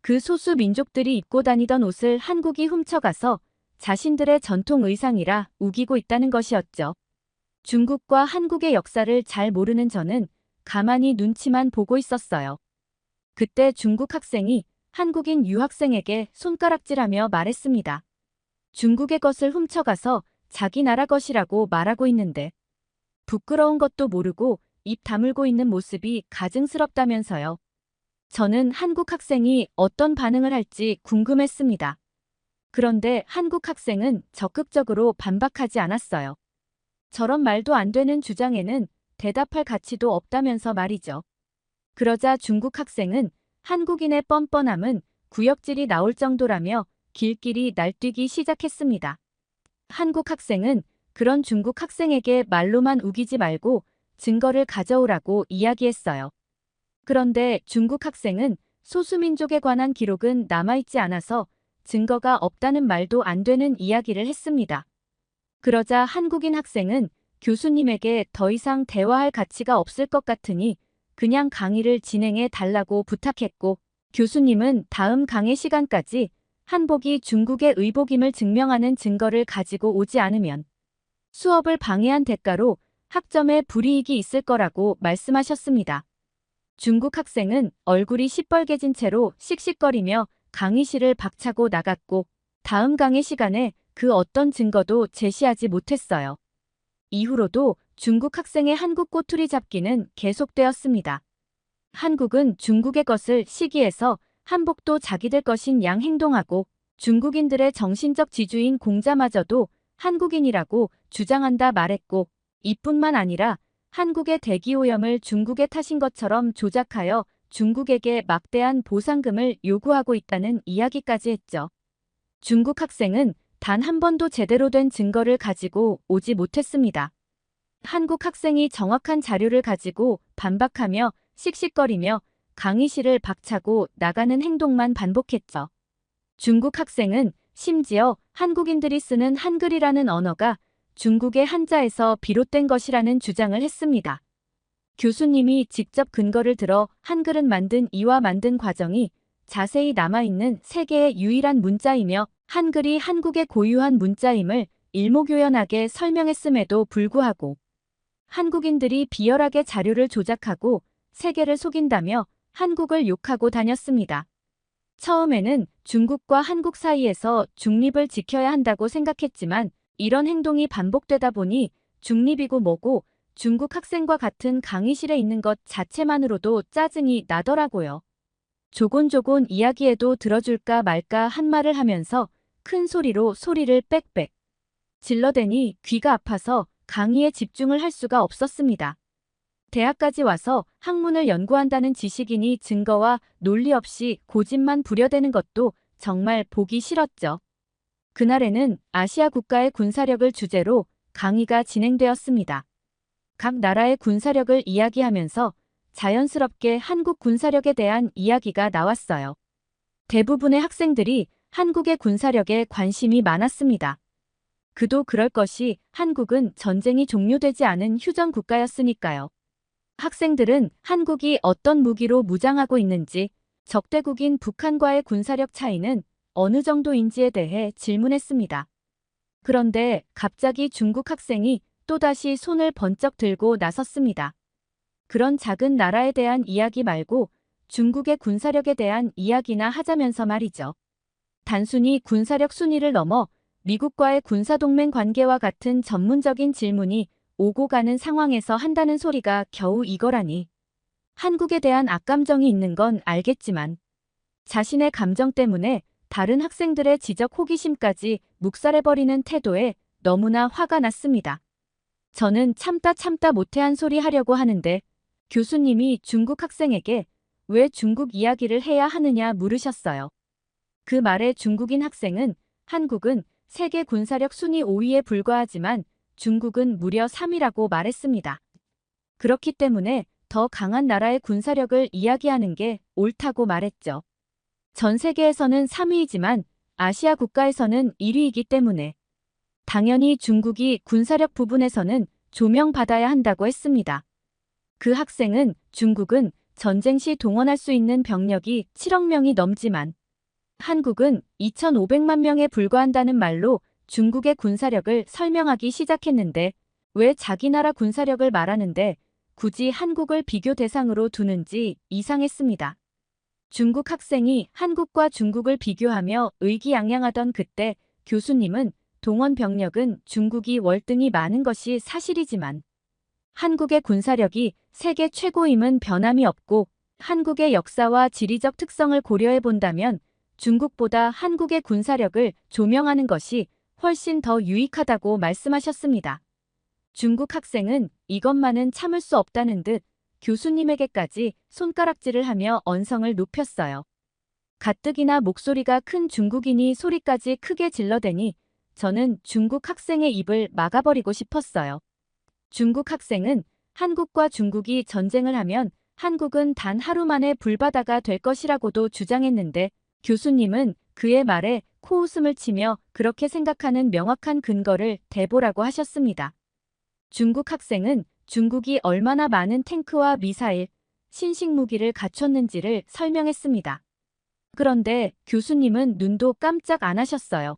그 소수민족들이 입고 다니던 옷을 한국이 훔쳐가서 자신들의 전통 의상이라 우기고 있다는 것이었죠. 중국과 한국의 역사를 잘 모르는 저는 가만히 눈치만 보고 있었어요. 그때 중국 학생이 한국인 유학생에게 손가락질하며 말했습니다. 중국의 것을 훔쳐가서 자기 나라 것이라고 말하고 있는데 부끄러운 것도 모르고 입 다물고 있는 모습이 가증스럽다면서요. 저는 한국 학생이 어떤 반응을 할지 궁금했습니다. 그런데 한국 학생은 적극적으로 반박하지 않았어요. 저런 말도 안 되는 주장에는 대답할 가치도 없다면서 말이죠. 그러자 중국 학생은 한국인의 뻔뻔함은 구역질이 나올 정도라며 길길이 날뛰기 시작했습니다. 한국 학생은 그런 중국 학생에게 말로만 우기지 말고 증거를 가져오라고 이야기했어요. 그런데 중국 학생은 소수민족에 관한 기록은 남아있지 않아서 증거가 없다는 말도 안 되는 이야기를 했습니다. 그러자 한국인 학생은 교수님에게 더 이상 대화할 가치가 없을 것 같으니 그냥 강의를 진행해 달라고 부탁했고 교수님은 다음 강의 시간까지 한복이 중국의 의복임을 증명하는 증거를 가지고 오지 않으면 수업을 방해한 대가로 학점에 불이익이 있을 거라고 말씀하셨습니다. 중국 학생은 얼굴이 시뻘개진 채로 씩씩거리며 강의실을 박차고 나갔고 다음 강의 시간에 그 어떤 증거도 제시하지 못했어요. 이후로도 중국 학생의 한국 꼬투리 잡기는 계속되었습니다. 한국은 중국의 것을 시기해서 한복도 자기들 것인 양 행동하고 중국인들의 정신적 지주인 공자마저도 한국인이라고 주장한다 말했고 이뿐만 아니라 한국의 대기오염을 중국의 탓인 것처럼 조작하여 중국에게 막대한 보상금을 요구하고 있다는 이야기까지 했죠. 중국 학생은 단 한 번도 제대로 된 증거를 가지고 오지 못했습니다. 한국 학생이 정확한 자료를 가지고 반박하며 씩씩거리며 강의실을 박차고 나가는 행동만 반복했죠. 중국 학생은 심지어 한국인들이 쓰는 한글이라는 언어가 중국의 한자에서 비롯된 것이라는 주장을 했습니다. 교수님이 직접 근거를 들어 한글은 만든 이와 만든 과정이 자세히 남아있는 세계의 유일한 문자이며 한글이 한국의 고유한 문자임을 일목요연하게 설명했음에도 불구하고 한국인들이 비열하게 자료를 조작하고 세계를 속인다며 한국을 욕하고 다녔습니다. 처음에는 중국과 한국 사이에서 중립을 지켜야 한다고 생각했지만 이런 행동이 반복되다 보니 중립이고 뭐고 중국 학생과 같은 강의실에 있는 것 자체만으로도 짜증이 나더라고요. 조곤조곤 이야기해도 들어줄까 말까 한 말을 하면서 큰 소리로 소리를 빽빽 질러대니 귀가 아파서 강의에 집중을 할 수가 없었습니다. 대학까지 와서 학문을 연구한다는 지식인이 증거와 논리 없이 고집만 부려대는 것도 정말 보기 싫었죠. 그날에는 아시아 국가의 군사력을 주제로 강의가 진행되었습니다. 각 나라의 군사력을 이야기하면서 자연스럽게 한국 군사력에 대한 이야기가 나왔어요. 대부분의 학생들이 한국의 군사력에 관심이 많았습니다. 그도 그럴 것이 한국은 전쟁이 종료되지 않은 휴전 국가였으니까요. 학생들은 한국이 어떤 무기로 무장하고 있는지, 적대국인 북한과의 군사력 차이는 어느 정도인지에 대해 질문했습니다. 그런데 갑자기 중국 학생이 또다시 손을 번쩍 들고 나섰습니다. 그런 작은 나라에 대한 이야기 말고 중국의 군사력에 대한 이야기나 하자면서 말이죠. 단순히 군사력 순위를 넘어 미국과의 군사동맹 관계와 같은 전문적인 질문이 오고 가는 상황에서 한다는 소리가 겨우 이거라니. 한국에 대한 악감정이 있는 건 알겠지만 자신의 감정 때문에 다른 학생들의 지적 호기심까지 묵살해버리는 태도에 너무나 화가 났습니다. 저는 참다 못해 한 소리 하려고 하는데 교수님이 중국 학생에게 왜 중국 이야기를 해야 하느냐 물으셨어요. 그 말에 중국인 학생은 한국은 세계 군사력 순위 5위에 불과하지만 중국은 무려 3위라고 말했습니다. 그렇기 때문에 더 강한 나라의 군사력을 이야기하는 게 옳다고 말했죠. 전 세계에서는 3위이지만 아시아 국가에서는 1위이기 때문에 당연히 중국이 군사력 부분에서는 조명받아야 한다고 했습니다. 그 학생은 중국은 전쟁 시 동원할 수 있는 병력이 7억 명이 넘지만 한국은 2,500만 명에 불과한다는 말로 중국의 군사력을 설명하기 시작했는데 왜 자기 나라 군사력을 말하는데 굳이 한국을 비교 대상으로 두는지 이상했습니다. 중국 학생이 한국과 중국을 비교하며 의기양양하던 그때 교수님은 동원 병력은 중국이 월등히 많은 것이 사실이지만 한국의 군사력이 세계 최고임은 변함이 없고 한국의 역사와 지리적 특성을 고려해 본다면 중국보다 한국의 군사력을 조명하는 것이 훨씬 더 유익하다고 말씀하셨습니다. 중국 학생은 이것만은 참을 수 없다는 듯 교수님에게까지 손가락질을 하며 언성을 높였어요. 가뜩이나 목소리가 큰 중국인이 소리까지 크게 질러대니 저는 중국 학생의 입을 막아버리고 싶었어요. 중국 학생은 한국과 중국이 전쟁을 하면 한국은 단 하루 만에 불바다가 될 것이라고도 주장했는데 교수님은 그의 말에 코웃음을 치며 그렇게 생각하는 명확한 근거를 대보라고 하셨습니다. 중국 학생은 중국이 얼마나 많은 탱크와 미사일, 신식 무기를 갖췄는지를 설명했습니다. 그런데 교수님은 눈도 깜짝 안 하셨어요.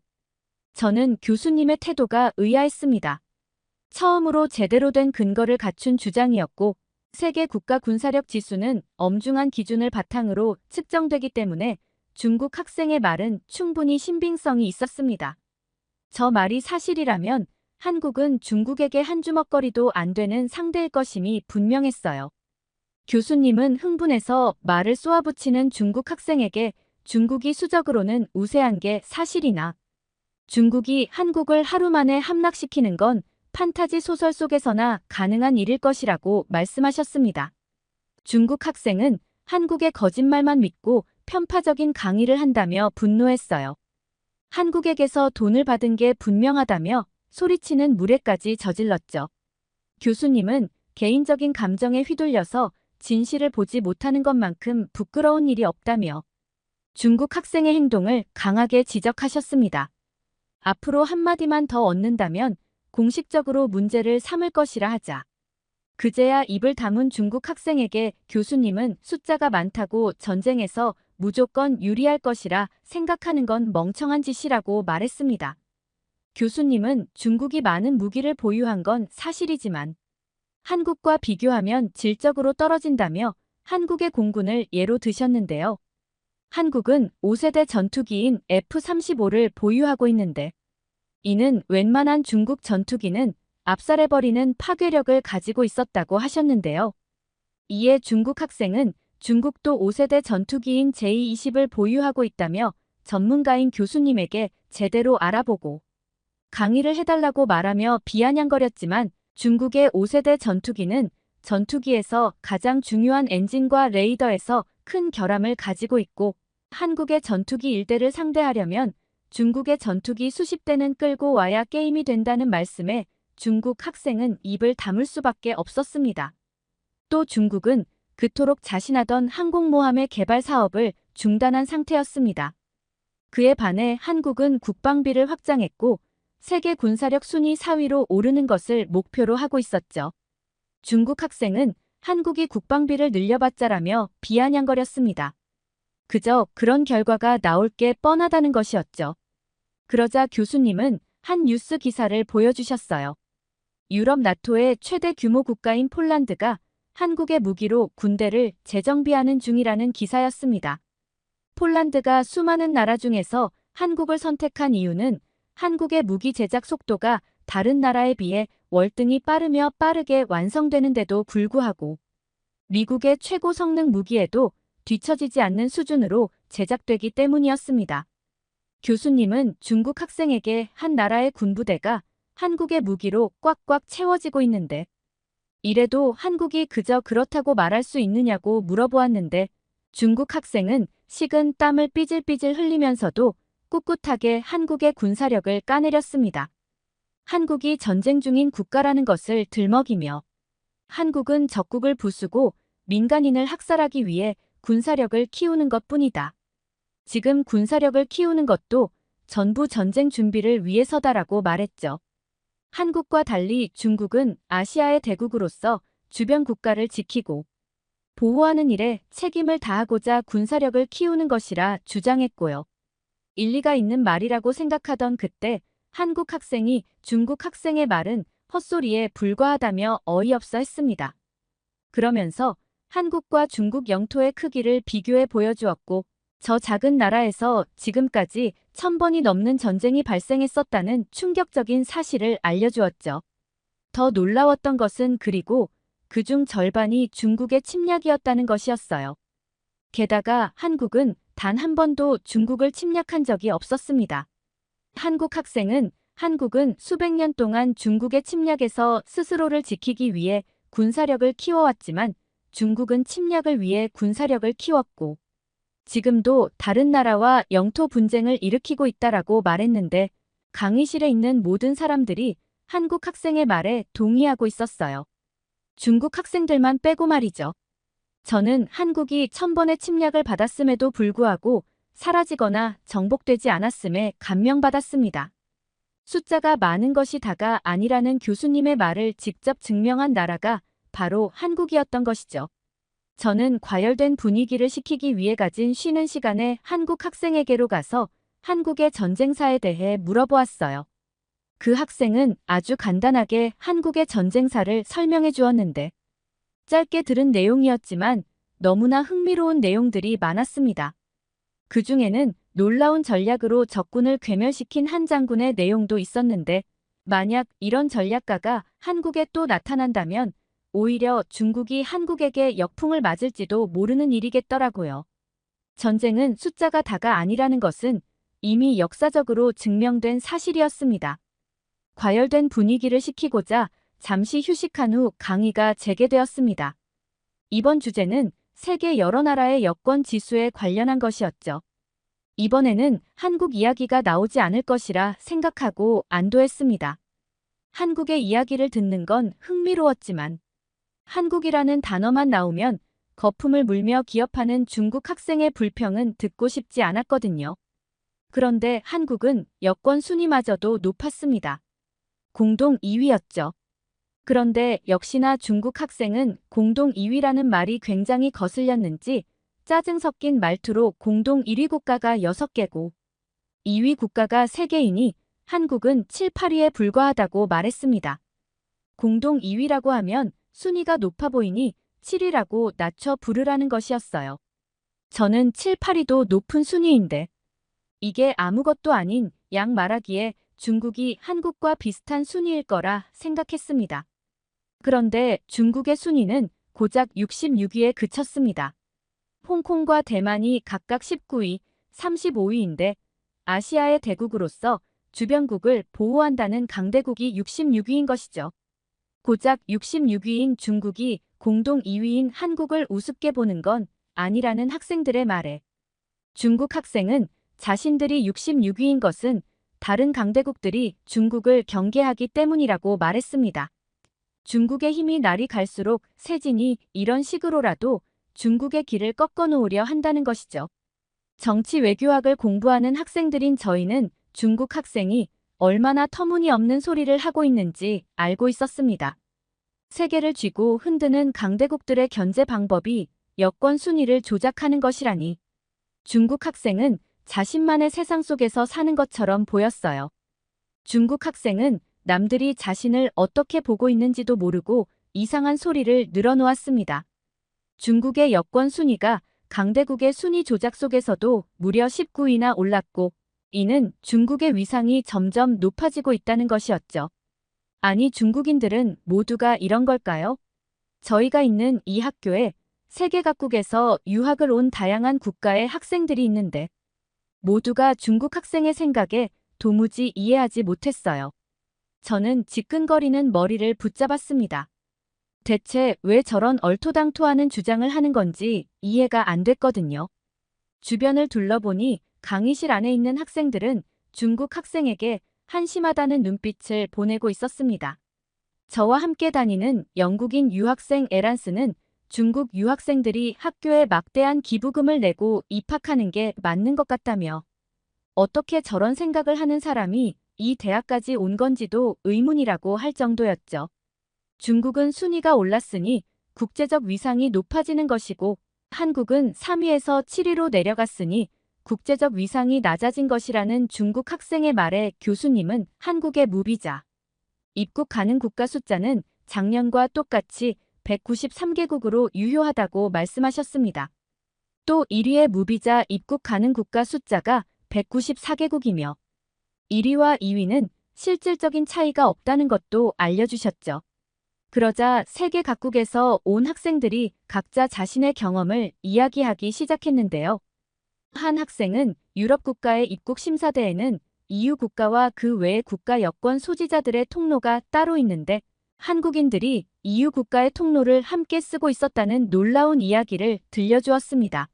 저는 교수님의 태도가 의아했습니다. 처음으로 제대로 된 근거를 갖춘 주장이었고 세계 국가 군사력 지수는 엄중한 기준을 바탕으로 측정되기 때문에 중국 학생의 말은 충분히 신빙성이 있었습니다. 저 말이 사실이라면 한국은 중국에게 한 주먹거리도 안 되는 상대일 것임이 분명했어요. 교수님은 흥분해서 말을 쏘아붙이는 중국 학생에게 중국이 수적으로는 우세한 게 사실이나 중국이 한국을 하루 만에 함락시키는 건 판타지 소설 속에서나 가능한 일일 것이라고 말씀하셨습니다. 중국 학생은 한국의 거짓말만 믿고 편파적인 강의를 한다며 분노했어요. 한국에게서 돈을 받은 게 분명하다며 소리치는 무례까지 저질렀죠. 교수님은 개인적인 감정에 휘둘려서 진실을 보지 못하는 것만큼 부끄러운 일이 없다며 중국 학생의 행동을 강하게 지적하셨습니다. 앞으로 한마디만 더 얻는다면 공식적으로 문제를 삼을 것이라 하자. 그제야 입을 다문 중국 학생에게 교수님은 숫자가 많다고 전쟁에서 무조건 유리할 것이라 생각하는 건 멍청한 짓이라고 말했습니다. 교수님은 중국이 많은 무기를 보유한 건 사실이지만 한국과 비교하면 질적으로 떨어진다며 한국의 공군을 예로 드셨는데요. 한국은 5세대 전투기인 F-35를 보유하고 있는데 이는 웬만한 중국 전투기는 압살해버리는 파괴력을 가지고 있었다고 하셨는데요. 이에 중국 학생은 중국도 5세대 전투기인 J-20을 보유하고 있다며 전문가인 교수님에게 제대로 알아보고 강의를 해달라고 말하며 비아냥거렸지만 중국의 5세대 전투기는 전투기에서 가장 중요한 엔진과 레이더에서 큰 결함을 가지고 있고 한국의 전투기 1대를 상대하려면 중국의 전투기 수십 대는 끌고 와야 게임이 된다는 말씀에 중국 학생은 입을 다물 수밖에 없었습니다. 또 중국은 그토록 자신하던 항공모함의 개발 사업을 중단한 상태였습니다. 그에 반해 한국은 국방비를 확장했고 세계 군사력 순위 4위로 오르는 것을 목표로 하고 있었죠. 중국 학생은 한국이 국방비를 늘려봤자라며 비아냥거렸습니다. 그저 그런 결과가 나올 게 뻔하다는 것이었죠. 그러자 교수님은 한 뉴스 기사를 보여주셨어요. 유럽 나토의 최대 규모 국가인 폴란드가 한국의 무기로 군대를 재정비하는 중이라는 기사였습니다. 폴란드가 수많은 나라 중에서 한국을 선택한 이유는 한국의 무기 제작 속도가 다른 나라에 비해 월등히 빠르며 빠르게 완성되는데도 불구하고 미국의 최고 성능 무기에도 뒤처지지 않는 수준으로 제작되기 때문이었습니다. 교수님은 중국 학생에게 한 나라의 군부대가 한국의 무기로 꽉꽉 채워지고 있는데 이래도 한국이 그저 그렇다고 말할 수 있느냐고 물어보았는데 중국 학생은 식은 땀을 삐질삐질 흘리면서도 꿋꿋하게 한국의 군사력을 까내렸습니다. 한국이 전쟁 중인 국가라는 것을 들먹이며 한국은 적국을 부수고 민간인을 학살하기 위해 군사력을 키우는 것뿐이다. 지금 군사력을 키우는 것도 전부 전쟁 준비를 위해서다라고 말했죠. 한국과 달리 중국은 아시아의 대국으로서 주변 국가를 지키고 보호하는 일에 책임을 다하고자 군사력을 키우는 것이라 주장했고요. 일리가 있는 말이라고 생각하던 그때 한국 학생이 중국 학생의 말은 헛소리에 불과하다며 어이없어 했습니다. 그러면서 한국과 중국 영토의 크기를 비교해 보여주었고 저 작은 나라에서 지금까지 1000번이 넘는 전쟁이 발생했었다는 충격적인 사실을 알려주었죠. 더 놀라웠던 것은 그리고 그중 절반이 중국의 침략이었다는 것이었어요. 게다가 한국은 단 한 번도 중국을 침략한 적이 없었습니다. 한국 학생은 한국은 수백 년 동안 중국의 침략에서 스스로를 지키기 위해 군사력을 키워왔지만 중국은 침략을 위해 군사력을 키웠고 지금도 다른 나라와 영토 분쟁을 일으키고 있다라고 말했는데 강의실에 있는 모든 사람들이 한국 학생의 말에 동의하고 있었어요. 중국 학생들만 빼고 말이죠. 저는 한국이 1000번의 침략을 받았음에도 불구하고 사라지거나 정복되지 않았음에 감명받았습니다. 숫자가 많은 것이 다가 아니라는 교수님의 말을 직접 증명한 나라가 바로 한국이었던 것이죠. 저는 과열된 분위기를 식히기 위해 가진 쉬는 시간에 한국 학생에게로 가서 한국의 전쟁사에 대해 물어보았어요. 그 학생은 아주 간단하게 한국의 전쟁사를 설명해 주었는데 짧게 들은 내용이었지만 너무나 흥미로운 내용들이 많았습니다. 그 중에는 놀라운 전략으로 적군을 괴멸시킨 한 장군의 내용도 있었는데 만약 이런 전략가가 한국에 또 나타난다면 오히려 중국이 한국에게 역풍을 맞을지도 모르는 일이겠더라고요. 전쟁은 숫자가 다가 아니라는 것은 이미 역사적으로 증명된 사실이었습니다. 과열된 분위기를 식히고자 잠시 휴식한 후 강의가 재개되었습니다. 이번 주제는 세계 여러 나라의 여권 지수에 관련한 것이었죠. 이번에는 한국 이야기가 나오지 않을 것이라 생각하고 안도했습니다. 한국의 이야기를 듣는 건 흥미로웠지만 한국이라는 단어만 나오면 거품을 물며 기업하는 중국 학생의 불평은 듣고 싶지 않았거든요. 그런데 한국은 여권 순위마저도 높았습니다. 공동 2위였죠. 그런데 역시나 중국 학생은 공동 2위라는 말이 굉장히 거슬렸는지 짜증 섞인 말투로 공동 1위 국가가 6개고 2위 국가가 3개이니 한국은 7, 8위에 불과하다고 말했습니다. 공동 2위라고 하면 순위가 높아 보이니 7위라고 낮춰 부르라는 것이었어요. 저는 7, 8위도 높은 순위인데 이게 아무것도 아닌 양 말하기에 중국이 한국과 비슷한 순위일 거라 생각했습니다. 그런데 중국의 순위는 고작 66위에 그쳤습니다. 홍콩과 대만이 각각 19위, 35위인데 아시아의 대국으로서 주변국을 보호한다는 강대국이 66위인 것이죠. 고작 66위인 중국이 공동 2위인 한국을 우습게 보는 건 아니라는 학생들의 말에 중국 학생은 자신들이 66위인 것은 다른 강대국들이 중국을 경계하기 때문이라고 말했습니다. 중국의 힘이 날이 갈수록 세지니 이런 식으로라도 중국의 길을 꺾어 놓으려 한다는 것이죠. 정치 외교학을 공부하는 학생들인 저희는 중국 학생이 얼마나 터무니없는 소리를 하고 있는지 알고 있었습니다. 세계를 쥐고 흔드는 강대국들의 견제 방법이 여권 순위를 조작하는 것이라니. 중국 학생은 자신만의 세상 속에서 사는 것처럼 보였어요. 중국 학생은 남들이 자신을 어떻게 보고 있는지도 모르고 이상한 소리를 늘어놓았습니다. 중국의 여권 순위가 강대국의 순위 조작 속에서도 무려 19위나 올랐고 이는 중국의 위상이 점점 높아지고 있다는 것이었죠. 아니 중국인들은 모두가 이런 걸까요? 저희가 있는 이 학교에 세계 각국에서 유학을 온 다양한 국가의 학생들이 있는데 모두가 중국 학생의 생각에 도무지 이해하지 못했어요. 저는 지끈거리는 머리를 붙잡았습니다. 대체 왜 저런 얼토당토하는 주장을 하는 건지 이해가 안 됐거든요. 주변을 둘러보니 강의실 안에 있는 학생들은 중국 학생에게 한심하다는 눈빛을 보내고 있었습니다. 저와 함께 다니는 영국인 유학생 에란스는 중국 유학생들이 학교에 막대한 기부금을 내고 입학하는 게 맞는 것 같다며 어떻게 저런 생각을 하는 사람이 이 대학까지 온 건지도 의문이라고 할 정도였죠. 중국은 순위가 올랐으니 국제적 위상이 높아지는 것이고 한국은 3위에서 7위로 내려갔으니 국제적 위상이 낮아진 것이라는 중국 학생의 말에 교수님은 한국의 무비자 입국 가능 국가 숫자는 작년과 똑같이 193개국으로 유효하다고 말씀하셨습니다. 또 1위의 무비자 입국 가능 국가 숫자가 194개국이며 1위와 2위는 실질적인 차이가 없다는 것도 알려주셨죠. 그러자 세계 각국에서 온 학생들이 각자 자신의 경험을 이야기하기 시작했는데요. 한 학생은 유럽 국가의 입국 심사대에는 EU 국가와 그 외의 국가 여권 소지자들의 통로가 따로 있는데 한국인들이 EU 국가의 통로를 함께 쓰고 있었다는 놀라운 이야기를 들려주었습니다.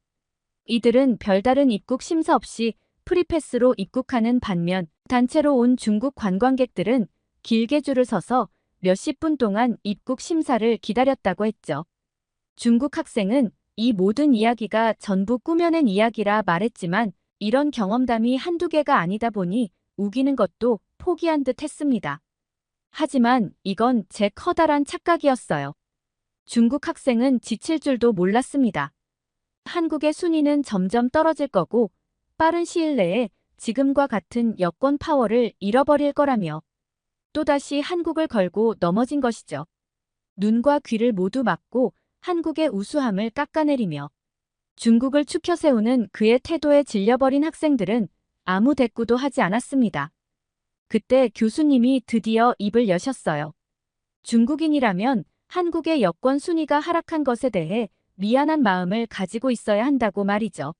이들은 별다른 입국 심사 없이 프리패스로 입국하는 반면 단체로 온 중국 관광객들은 길게 줄을 서서 몇십 분 동안 입국 심사를 기다렸다고 했죠. 중국 학생은 이 모든 이야기가 전부 꾸며낸 이야기라 말했지만 이런 경험담이 한두 개가 아니다 보니 우기는 것도 포기한 듯 했습니다. 하지만 이건 제 커다란 착각이었어요. 중국 학생은 지칠 줄도 몰랐습니다. 한국의 순위는 점점 떨어질 거고 빠른 시일 내에 지금과 같은 여권 파워를 잃어버릴 거라며 또다시 한국을 걸고 넘어진 것이죠. 눈과 귀를 모두 막고 한국의 우수함을 깎아내리며 중국을 추켜 세우는 그의 태도에 질려버린 학생들은 아무 대꾸도 하지 않았습니다. 그때 교수님이 드디어 입을 여셨어요. 중국인이라면 한국의 여권 순위가 하락한 것에 대해 미안한 마음을 가지고 있어야 한다고 말이죠.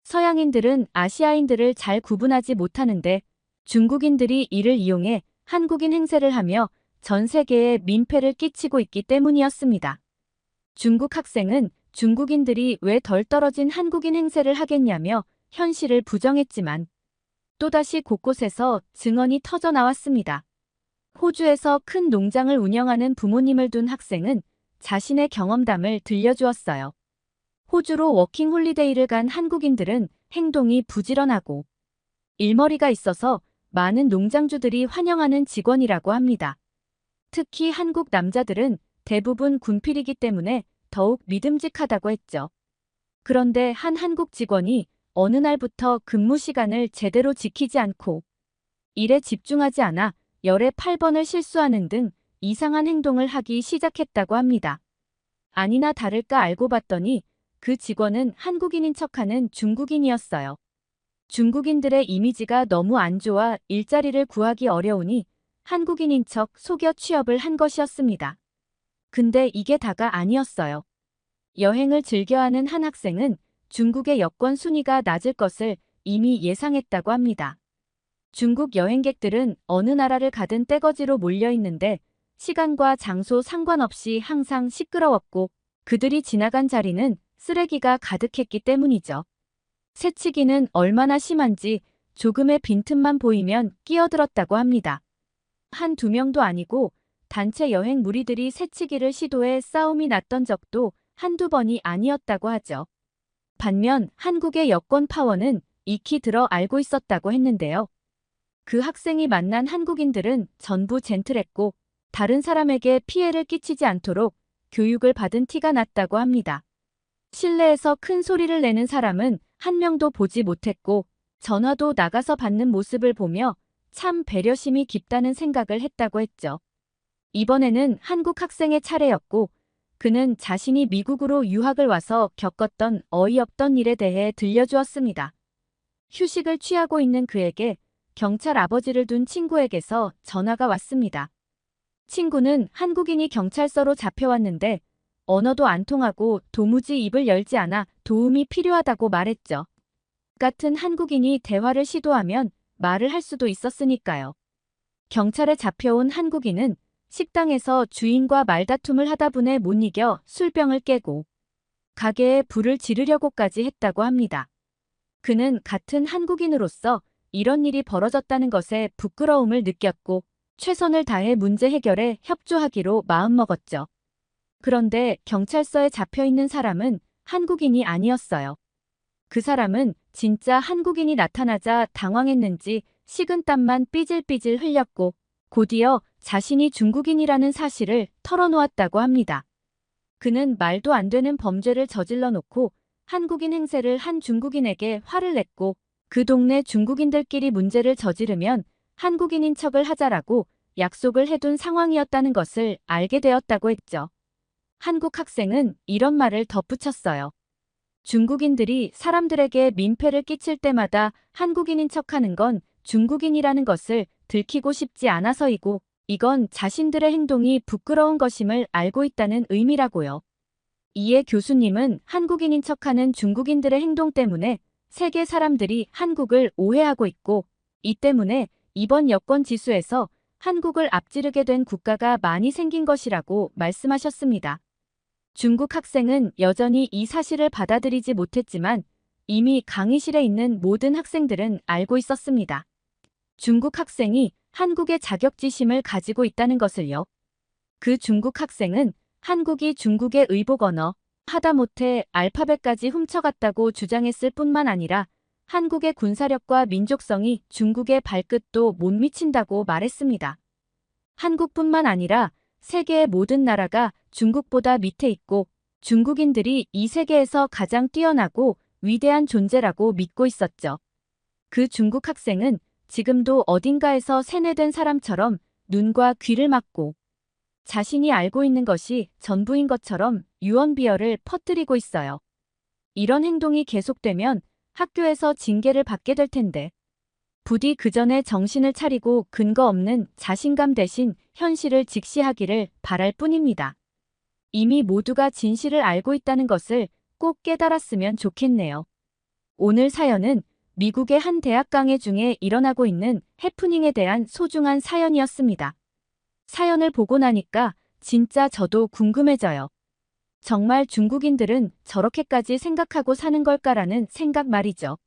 서양인들은 아시아인들을 잘 구분하지 못하는데 중국인들이 이를 이용해 한국인 행세를 하며 전 세계에 민폐를 끼치고 있기 때문이었습니다. 중국 학생은 중국인들이 왜 덜 떨어진 한국인 행세를 하겠냐며 현실을 부정했지만 또다시 곳곳에서 증언이 터져 나왔습니다. 호주에서 큰 농장을 운영하는 부모님을 둔 학생은 자신의 경험담을 들려주었어요. 호주로 워킹 홀리데이를 간 한국인들은 행동이 부지런하고 일머리가 있어서 많은 농장주들이 환영하는 직원이라고 합니다. 특히 한국 남자들은 대부분 군필이기 때문에 더욱 믿음직하다고 했죠. 그런데 한 한국 직원이 어느 날부터 근무 시간을 제대로 지키지 않고 일에 집중하지 않아 열에 8번을 실수하는 등 이상한 행동을 하기 시작했다고 합니다. 아니나 다를까 알고 봤더니 그 직원은 한국인인 척하는 중국인이었어요. 중국인들의 이미지가 너무 안 좋아 일자리를 구하기 어려우니 한국인인 척 속여 취업을 한 것이었습니다. 근데 이게 다가 아니었어요. 여행을 즐겨하는 한 학생은 중국의 여권 순위가 낮을 것을 이미 예상했다고 합니다. 중국 여행객들은 어느 나라를 가든 떼거지로 몰려있는데 시간과 장소 상관없이 항상 시끄러웠고 그들이 지나간 자리는 쓰레기가 가득했기 때문이죠. 새치기는 얼마나 심한지 조금의 빈틈만 보이면 끼어들었다고 합니다. 한두 명도 아니고 단체 여행 무리들이 새치기를 시도해 싸움이 났던 적도 한두 번이 아니었다고 하죠. 반면 한국의 여권 파워는 익히 들어 알고 있었다고 했는데요. 그 학생이 만난 한국인들은 전부 젠틀했고 다른 사람에게 피해를 끼치지 않도록 교육을 받은 티가 났다고 합니다. 실내에서 큰 소리를 내는 사람은 한 명도 보지 못했고 전화도 나가서 받는 모습을 보며 참 배려심이 깊다는 생각을 했다고 했죠. 이번에는 한국 학생의 차례였고 그는 자신이 미국으로 유학을 와서 겪었던 어이없던 일에 대해 들려주었습니다. 휴식을 취하고 있는 그에게 경찰 아버지를 둔 친구에게서 전화가 왔습니다. 친구는 한국인이 경찰서로 잡혀왔는데 언어도 안 통하고 도무지 입을 열지 않아 도움이 필요하다고 말했죠. 같은 한국인이 대화를 시도하면 말을 할 수도 있었으니까요. 경찰에 잡혀온 한국인은 식당에서 주인과 말다툼을 하다 분에 못 이겨 술병을 깨고 가게에 불을 지르려고까지 했다고 합니다. 그는 같은 한국인으로서 이런 일이 벌어졌다는 것에 부끄러움을 느꼈고 최선을 다해 문제 해결에 협조하기로 마음먹었죠. 그런데 경찰서에 잡혀 있는 사람은 한국인이 아니었어요. 그 사람은 진짜 한국인이 나타나자 당황했는지 식은땀만 삐질삐질 흘렸고 곧이어 자신이 중국인이라는 사실을 털어놓았다고 합니다. 그는 말도 안 되는 범죄를 저질러 놓고 한국인 행세를 한 중국인에게 화를 냈고 그 동네 중국인들끼리 문제를 저지르면 한국인인 척을 하자라고 약속을 해둔 상황이었다는 것을 알게 되었다고 했죠. 한국 학생은 이런 말을 덧붙였어요. 중국인들이 사람들에게 민폐를 끼칠 때마다 한국인인 척하는 건 중국인이라는 것을 들키고 싶지 않아서이고 이건 자신들의 행동이 부끄러운 것임을 알고 있다는 의미라고요. 이에 교수님은 한국인인 척하는 중국인들의 행동 때문에 세계 사람들이 한국을 오해하고 있고 이 때문에 이번 여권 지수에서 한국을 앞지르게 된 국가가 많이 생긴 것이라고 말씀하셨습니다. 중국 학생은 여전히 이 사실을 받아들이지 못했지만 이미 강의실에 있는 모든 학생들은 알고 있었습니다. 중국 학생이 한국의 자격지심을 가지고 있다는 것을요. 그 중국 학생은 한국이 중국의 의복 언어, 하다못해 알파벳까지 훔쳐갔다고 주장했을 뿐만 아니라 한국의 군사력과 민족성이 중국의 발끝도 못 미친다고 말했습니다. 한국뿐만 아니라 세계의 모든 나라가 중국보다 밑에 있고 중국인들이 이 세계에서 가장 뛰어나고 위대한 존재라고 믿고 있었죠. 그 중국 학생은 지금도 어딘가에서 세뇌된 사람처럼 눈과 귀를 막고 자신이 알고 있는 것이 전부인 것처럼 유언비어를 퍼뜨리고 있어요. 이런 행동이 계속되면 학교에서 징계를 받게 될 텐데 부디 그 전에 정신을 차리고 근거 없는 자신감 대신 현실을 직시하기를 바랄 뿐입니다. 이미 모두가 진실을 알고 있다는 것을 꼭 깨달았으면 좋겠네요. 오늘 사연은 미국의 한 대학 강의 중에 일어나고 있는 해프닝에 대한 소중한 사연이었습니다. 사연을 보고 나니까 진짜 저도 궁금해져요. 정말 중국인들은 저렇게까지 생각하고 사는 걸까라는 생각 말이죠.